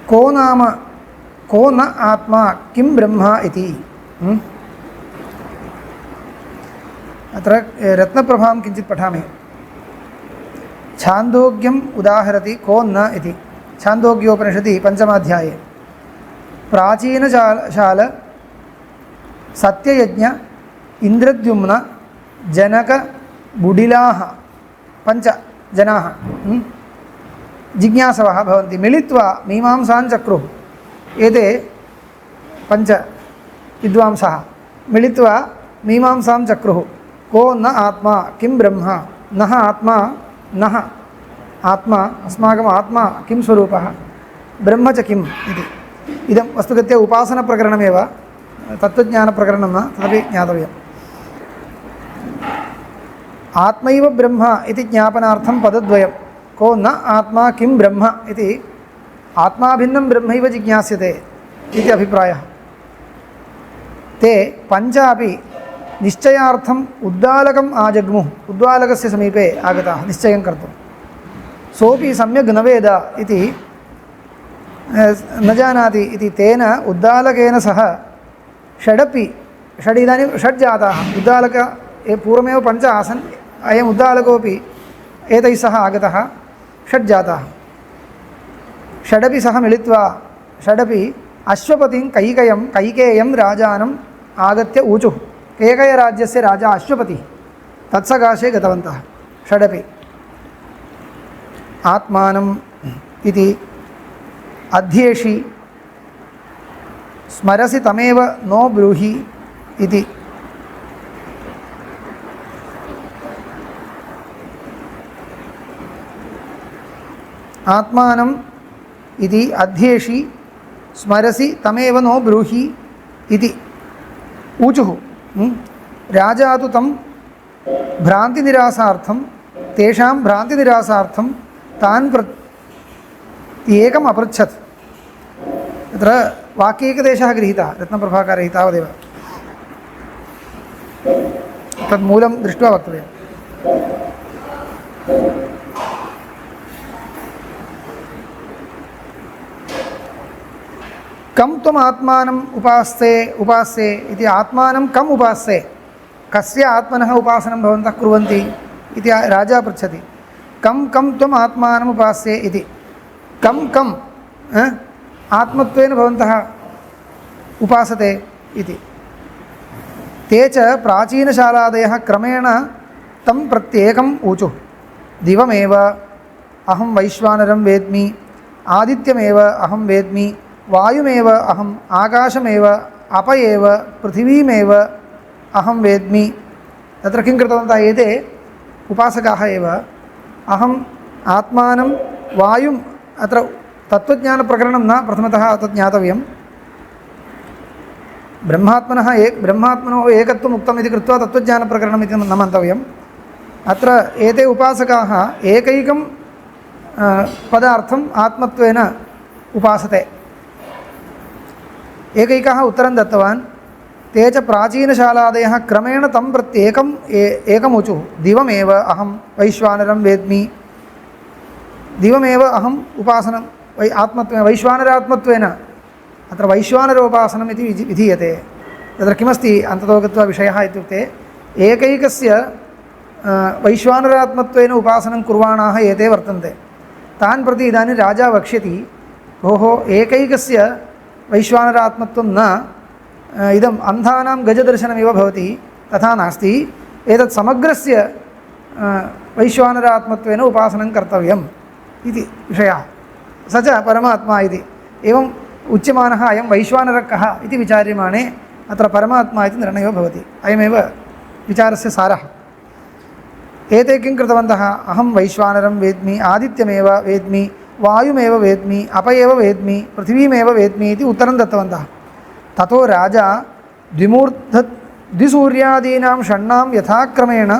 को न आत्मा किं ब्रह्म इति। अत्र रत्नप्रभां किञ्चित् पठामि। छान्दोग्यम् उदाहरति को न इति। छान्दोग्योपनिषदि पञ्चमाध्याये प्राचीनशाल सत्ययज्ञ इन्द्रद्युम्न जनक बुडिलाः पञ्च जनाः जिज्ञासवः भवन्ति। मिलित्वा मीमांसां चक्रुः। एते पञ्च विद्वांसः मिलित्वा मीमांसां चक्रुः। को न आत्मा किं ब्रह्म, नः आत्मा, नः आत्मा, अस्माकम् आत्मा किं स्वरूपः, ब्रह्म च किम् इति। इदं वस्तुगत्या उपासनप्रकरणमेव, तत्त्वज्ञानप्रकरणं न, तदपि ज्ञातव्यम्। आत्मैव ब्रह्म इति ज्ञापनार्थं पदद्वयं। को न आत्मा किं ब्रह्म इति। आत्माभिन्नं ब्रह्मैव जिज्ञास्यते इति अभिप्रायः। ते पञ्चापि निश्चयार्थम् उद्दालकम् आजग्मुः। उद्दालकस्य समीपे आगताः निश्चयं कर्तुं। सोऽपि सम्यग् न वेद इति न जानाति इति तेन उद्दालकेन सह षड् इदानीं षड् जाताः। उद्दालक पूर्वमेव पञ्च आसन्, अयम् उद्दालकोऽपि एतैः सह आगतः। षड् जाताः। षडपि सह मिलित्वा षडपि अश्वपतिं कैकेयं राजानम् आगत्य ऊचुः। केकयराज्यस्य राजा अश्वपतिः, तत्सकाशे गतवन्तः षडपि। आत्मानम् इति अध्येषि स्मरसि तमेव नो ब्रूहि इति। आत्मानम् इति अध्येषि स्मरसि तमेव नो ब्रूहि इति ऊचुः। राजा तु तं भ्रान्तिनिरासार्थं, तेषां भ्रान्तिनिरासार्थं तान् प्रत्येकम् अपृच्छत्। तत्र वाक्यैकदेशः गृहीतः रत्नप्रभाकारैः तावदेव तन्मूलं दृष्ट्वा वक्तव्यम्। कं त्वम् आत्मानम् उपास्ये इति आत्मानं कम् उपास्ये कस्य आत्मनः उपासनं भवन्तः कुर्वन्ति इति राजा पृच्छति। कं त्वम् आत्मानम् उपास्ये इति कं आत्मत्वेन भवन्तः उपासते इति। ते च प्राचीनशालादयः क्रमेण तं प्रत्येकम् ऊचुः। दिवमेव अहं वैश्वानरं वेद्मि, आदित्यमेव अहं वेद्मि, वायुमेव अहम्, आकाशमेव, अप एव, पृथिवीमेव अहं वेद्मि। तत्र किं कृतवन्तः एते उपासकाः एव अहम् आत्मानं वायुम् अत्र तत्त्वज्ञानप्रकरणं न प्रथमतः तत् ज्ञातव्यं। ब्रह्मात्मनो एकत्वम् उक्तम् इति कृत्वा तत्त्वज्ञानप्रकरणम् इति न मन्तव्यम्। अत्र एते उपासकाः एकैकं पदार्थम् आत्मत्वेन उपासते। एकैकः उत्तरं दत्तवान्। ते च प्राचीनशालादयः क्रमेण तं प्रत्येकम् एकमुचुः। दिवमेव अहं वैश्वानरं वेद्मि, दिवमेव अहम् उपासनं आत्मत्वेन वैश्वानरात्मत्वेन अत्र वैश्वानरोपासनम् इति विधीयते। तत्र किमस्ति अन्ततो गत्वा विषयः इत्युक्ते एकैकस्य वैश्वानरात्मत्वेन उपासनं कुर्वाणाः एते वर्तन्ते। तान् प्रति इदानीं राजा वक्ष्यति, भोः एकैकस्य वैश्वानरात्मत्वं न इदम् अन्धानां गजदर्शनमिव भवति, तथा नास्ति। एतत् समग्रस्य वैश्वानरात्मत्वेन उपासनं कर्तव्यम् इति विषयः। स च परमात्मा इति एवम् उच्यमानः अयं वैश्वानरः कः इति विचार्यमाणे अत्र परमात्मा इति निर्णयो भवति। अयमेव विचारस्य सारः। एते किं कृतवन्तः, अहं वैश्वानरं वेद्मि, आदित्यमेव वेद्मि, वायुमेव वेद्मि, अप एव वेद्मि, पृथिवीमेव वेद्मि इति उत्तरं दत्तवन्तः। ततो राजा द्विसूर्यादीनां षण्णां यथाक्रमेण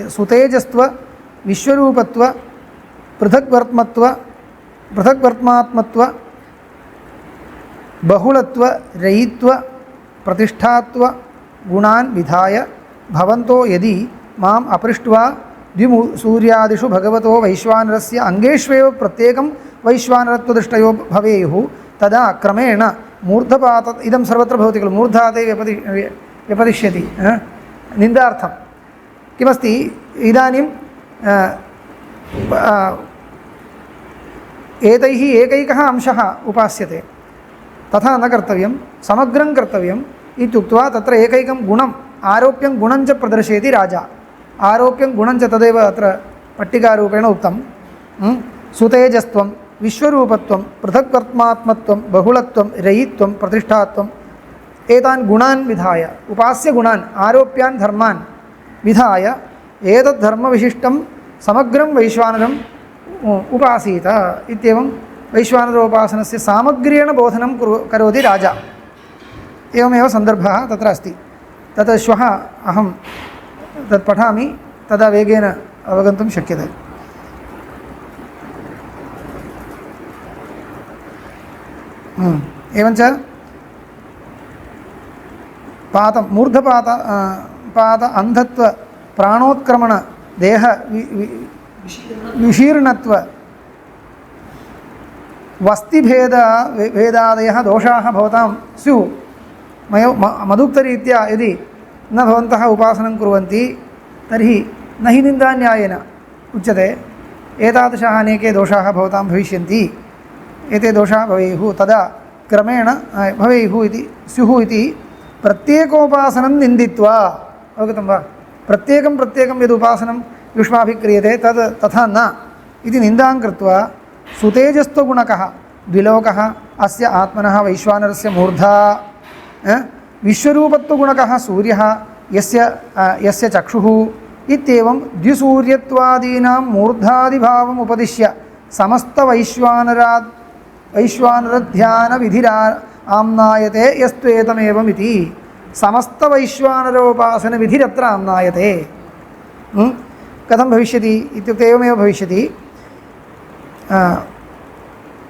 सुतेजस्त्व, विश्वरूपत्व, पृथग्वर्त्मात्मत्व, बहुलत्व, रयित्व, प्रतिष्ठात्व गुणान् विधाय भवन्तो यदि माम् अपृष्ट्वा द्विसूर्यादिषु भगवतो वैश्वानरस्य अङ्गेष्वेव प्रत्येकं वैश्वानरत्वदृष्टयो भवेयुः, तदा क्रमेण मूर्धपात इदं सर्वत्र भवति खलु, मूर्धाते व्यपदिश्यति निन्दार्थं। किमस्ति इदानीं एतैः एकैकः अंशः उपास्यते, तथा न कर्तव्यं, समग्रं कर्तव्यम् इत्युक्त्वा तत्र एकैकं गुणम् आरोप्यं गुणं च प्रदर्शयति राजा। आरोप्यं गुणं च तदेव अत्र पट्टिकारूपेण उक्तं। सुतेजस्त्वं, विश्वरूपत्वं, पृथग्वर्त्मात्मत्वं, बहुलत्वं, रयित्वं, प्रतिष्ठात्वम् एतान् गुणान् विधाय, उपास्य गुणान् आरोप्यान् धर्मान् विधाय एतद्धर्मविशिष्टं समग्रं वैश्वानरम् उपासीत इत्येवं वैश्वानरोपासनस्य सामग्र्येण बोधनं करोति राजा। एवमेव सन्दर्भः तत्र अस्ति। तत् श्वः अहं तत् पठामि, तदा वेगेन अवगन्तुं शक्यते। एवञ्च पातं मूर्धपात अन्धत्व, प्राणोत्क्रमण, देह विशीर्णत्व, वस्तिभेदादयः दोषाः भवतां स्युः। मदुक्तरीत्या यदि न भवन्तः उपासनं कुर्वन्ति तर्हि न हि निन्दान्यायेन उच्यते। एतादृशाः अनेके दोषाः भवतां भविष्यन्ति, एते दोषाः भवेयुः, तदा क्रमेण भवेयुः इति स्युः इति प्रत्येकोपासनं निन्दित्वा, अवगतं वा? प्रत्येकं यदुपासनं युष्माभिः क्रियते तद् तथा न इति निन्दां कृत्वा सुतेजस्त्वगुणकः द्विलोकः अस्य आत्मनः वैश्वानरस्य मूर्धा, विश्वरूपत्वगुणकः सूर्यः यस्य चक्षुः इत्येवं द्विसूर्यत्वादीनां मूर्धादिभावम् उपदिश्य समस्तवैश्वानरध्यानविधिरा आम्नायते यस्त्वेतमेवमिति। समस्तवैश्वानरोपासनविधिरत्र आम्नायते। कथं भविष्यति इत्युक्ते एवमेव भविष्यति।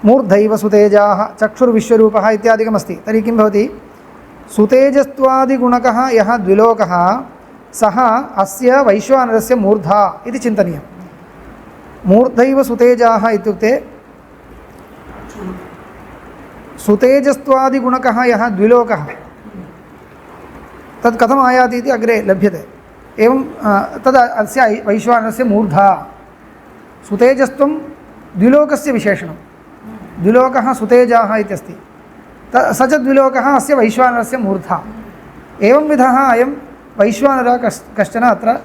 मूर्धैव सुतेजाः चक्षुर्विश्वरूपः इत्यादिकमस्ति। तर्हि किं भवति? सुतेजस्त्वादिगुणकः यः द्विलोकः सः अस्य वैश्वानरस्य मूर्धा इति चिन्तनीयं। मूर्धैव सुतेजाः इत्युक्ते सुतेजस्त्वादिगुणकः यः द्विलोकः तत् कथम् आयाति इति अग्रे लभ्यते। एवं तद् अस्य वैश्वानरस्य मूर्धा। सुतेजस्त्वं द्विलोकस्य विशेषणं। द्विलोकः सुतेजाः इत्यस्ति। स च द्विलोकः अस्य वैश्वानरस्य मूर्धा। एवं विधः अयं वैश्वानरः कश्चन अत्र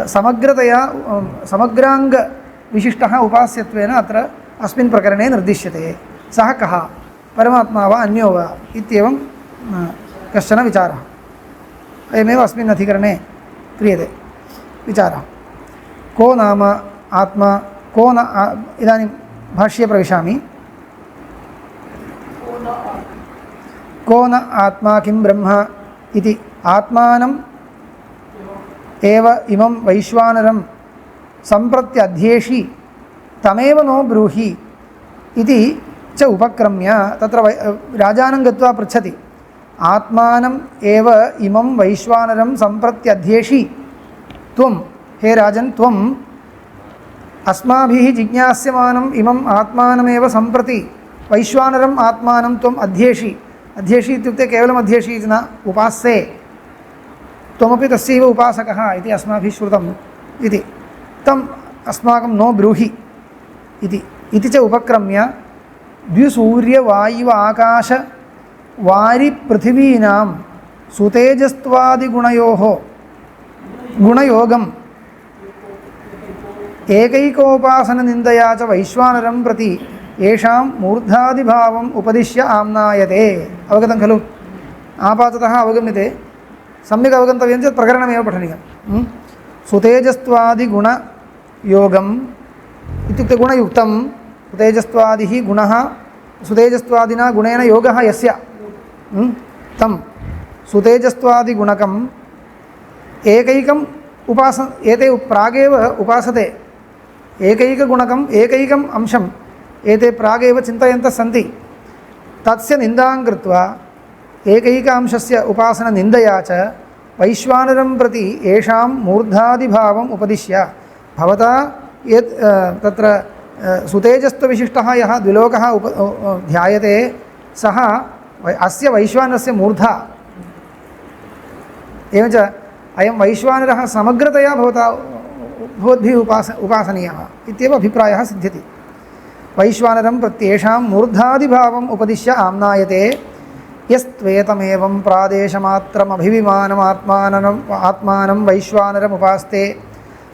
समग्रतया समग्राङ्गविशिष्टः उपास्यत्वेन अत्र अस्मिन् प्रकरणे निर्दिश्यते। सः कः? परमात्मा वा अन्यो वा इत्येवं कश्चन विचारः। अयमेव अस्मिन् अधिकरणे क्रियते विचारः। को नाम आत्मा, को न इदानीं भाष्ये प्रविशामि। को न आत्मा किं ब्रह्म इति आत्मानम् एव इमं वैश्वानरं सम्प्रत्यध्येषि तमेव नो ब्रूहि इति च उपक्रम्य तत्र राजानं गत्वा पृच्छति, आत्मानम् एव इमं वैश्वानरं सम्प्रत्यध्येषि त्वं, हे राजन्, त्वम् अस्माभिः जिज्ञास्यमानम् इमम् आत्मानमेव सम्प्रति वैश्वानरम् आत्मानं त्वम् अध्येषि। अध्येषि इत्युक्ते केवलम् अध्येषि इति न, उपास्ये। त्वमपि तस्यैव उपासकः इति अस्माभिः श्रुतम् इति तम् अस्माकं नो ब्रूहि इति च उपक्रम्य द्विसूर्यवायुव आकाश वारिपृथिवीनां सुतेजस्त्वादिगुणयोः गुणयोगम् एकैकोपासननिन्दया च वैश्वानरं प्रति येषां मूर्धादिभावम् उपदिश्य आम्नायते। अवगतं खलु? आपाततः अवगम्यते। सम्यक् अवगन्तव्यं चेत् प्रकरणमेव पठनीयं। सुतेजस्त्वादिगुणयोगम् इत्युक्ते गुणयुक्तं। सुतेजस्त्वादिः गुणः, सुतेजस्त्वादिना गुणेन योगः यस्य तं सुतेजस्त्वादिगुणकम् एकैकम् एते प्रागेव उपासते। एकैकगुणकम् एकैकम् अंशम् एते प्रागेव चिन्तयन्तः सन्ति। तस्य निन्दां कृत्वा एकैक अंशस्य उपासननिन्दया च वैश्वानरं प्रति येषां मूर्धादिभावम् उपदिश्य भवता यत् तत्र सुतेजस्त्वविशिष्टः यः द्विलोकः ध्यायते सः अस्य वैश्वानरस्य मूर्धा। एवञ्च अयं वैश्वानरः समग्रतया भवद्भिः उपासनीयः इत्येव अभिप्रायः सिद्ध्यति। वैश्वानरं प्रत्येषां मूर्धादिभावम् उपदिश्य आम्नायते। यस्त्वेतमेवं प्रादेशमात्रमभिविमानमात्मानं वैश्वानरमुपास्ते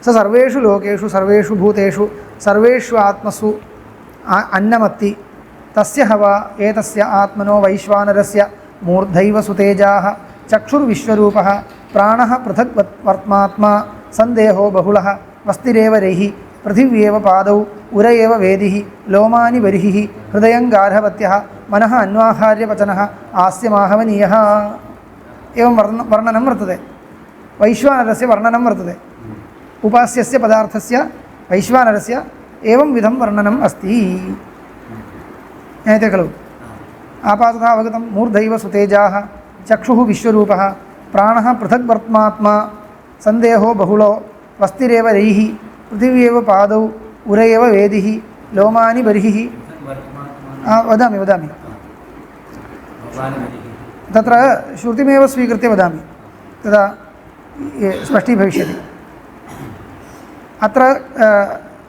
स सर्वेषु लोकेषु सर्वेषु भूतेषु सर्वेषु आत्मसु अन्नमत्ति। तस्य हवा एतस्य आत्मनो वैश्वानरस्य मूर्धैव सुतेजाः चक्षुर्विश्वरूपः प्राणः पृथक् वर्त्मात्मा सन्देहो बहुलः वस्तिरेव रैः पृथिव्येव पादौ उर एव वेदिः लोमानि बर्हिः हृदयं गार्हवत्यः मनः अन्वाहार्यवचनः आस्यमाहवनीयः। एवं वर्णनं वर्तते। वैश्वानरस्य वर्णनं वर्तते। उपास्यस्य पदार्थस्य वैश्वानरस्य एवं विधं वर्णनम् अस्ति। ज्ञायते खलु? आपाततः अवगतं। मूर्धैव सुतेजाः चक्षुः विश्वरूपः प्राणः पृथक् वर्त्मात्मा सन्देहो बहुलो वस्तिरेव रैः पृथिव्येव पादौ उर एव वेदिः लोमानि बर्हिः। वदामि तत्र श्रुतिमेव स्वीकृत्य वदामि, तदा स्पष्टीभविष्यति। अत्र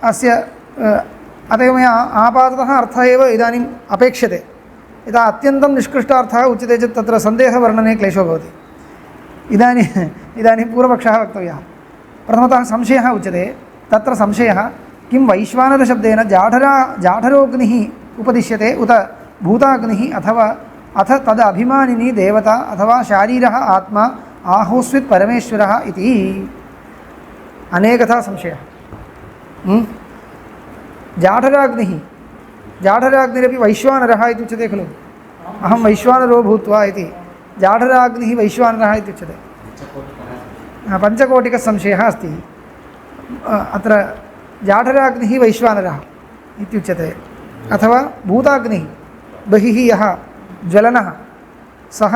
अस्य अत एव मया आपाततः अर्थः एव इदानीम् अपेक्ष्यते। यदा अत्यन्तं निष्कृष्टार्थः उच्यते चेत् तत्र सन्देहवर्णने क्लेशो भवति। इदानीं पूर्वपक्षः वक्तव्यः। प्रथमतः संशयः उच्यते। तत्र संशयः किं वैश्वानरशब्देन जाठरोग्निः उपदिश्यते उत भूताग्निः अथ तद अभिमानिनी देवता अथवा शारीरः आत्मा आहोस्वित् परमेश्वरः इति अनेकथा संशयः। जाठराग्निरपि वैश्वानरः इति उच्यते खलु। अहं वैश्वानरो भूत्वा इति जाठराग्निः वैश्वानरः इति उच्यते। पञ्चकोटिकसंशयः अस्ति। अत्र जाठराग्निः वैश्वानरः इत्युच्यते। अथवा भूताग्निः बहिः यः ज्वलनः सः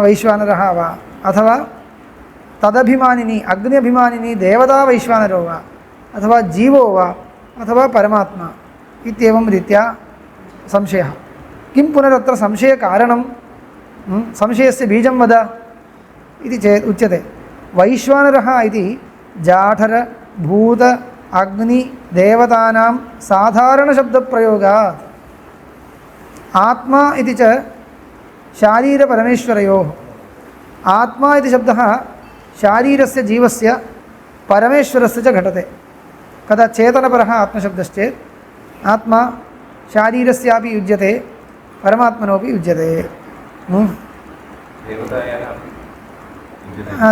वैश्वानरः वा अथवा तदभिमानिनी अग्न्यभिमानिनी देवता वैश्वानरो वा अथवा जीवो वा अथवा परमात्मा इत्येवं रीत्या संशयः। किं पुनरत्र संशयकारणं संशयस्य बीजं वद इति चेत् उच्यते वैश्वानरः इति जाठर भूत अग्नि देवतानां साधारणशब्दप्रयोगात् आत्मा इति च शारीरपरमेश्वरयोः आत्मा इति शब्दः शारीरस्य जीवस्य परमेश्वरस्य च घटते। कदा चेतनपरः आत्मशब्दश्चेत् आत्मा शारीरस्यापि युज्यते परमात्मनोपि युज्यते।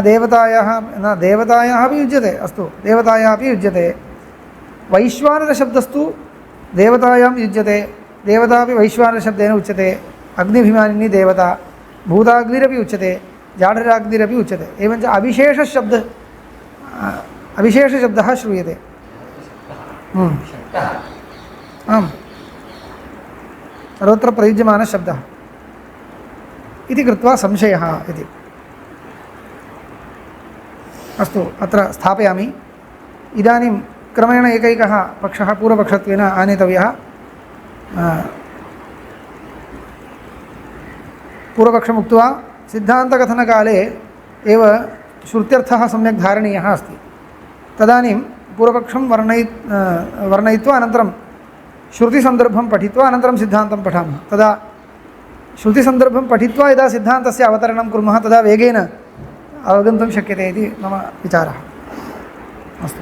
देवतायाः अपि युज्यते अस्तु देवतायाः अपि युज्यते। वैश्वानरशब्दस्तु देवतायां युज्यते देवता अपि वैश्वानरशब्देन उच्यते। अग्निभिमानिनी देवता भूताग्निरपि उच्यते जाठराग्निरपि उच्यते। एवञ्च अविशेषशब्दः श्रूयते। आम् सर्वत्र प्रयुज्यमानः शब्दः इति कृत्वा संशयः इति। अस्तु अत्र स्थापयामि। इदानीं क्रमेण एकैकः पक्षः पूर्वपक्षत्वेन आनेतव्यः। पूर्वपक्षमुक्त्वा सिद्धान्तकथनकाले एव श्रुत्यर्थः सम्यक् धारणीयः अस्ति। तदानीं पूर्वपक्षं वर्णयित्वा अनन्तरं श्रुतिसन्दर्भं पठित्वा अनन्तरं सिद्धान्तं पठामः। तदा श्रुतिसन्दर्भं पठित्वा यदा सिद्धान्तस्य अवतरणं कुर्मः तदा वेगेन अवगन्तुं शक्यते इति मम विचारः। अस्तु।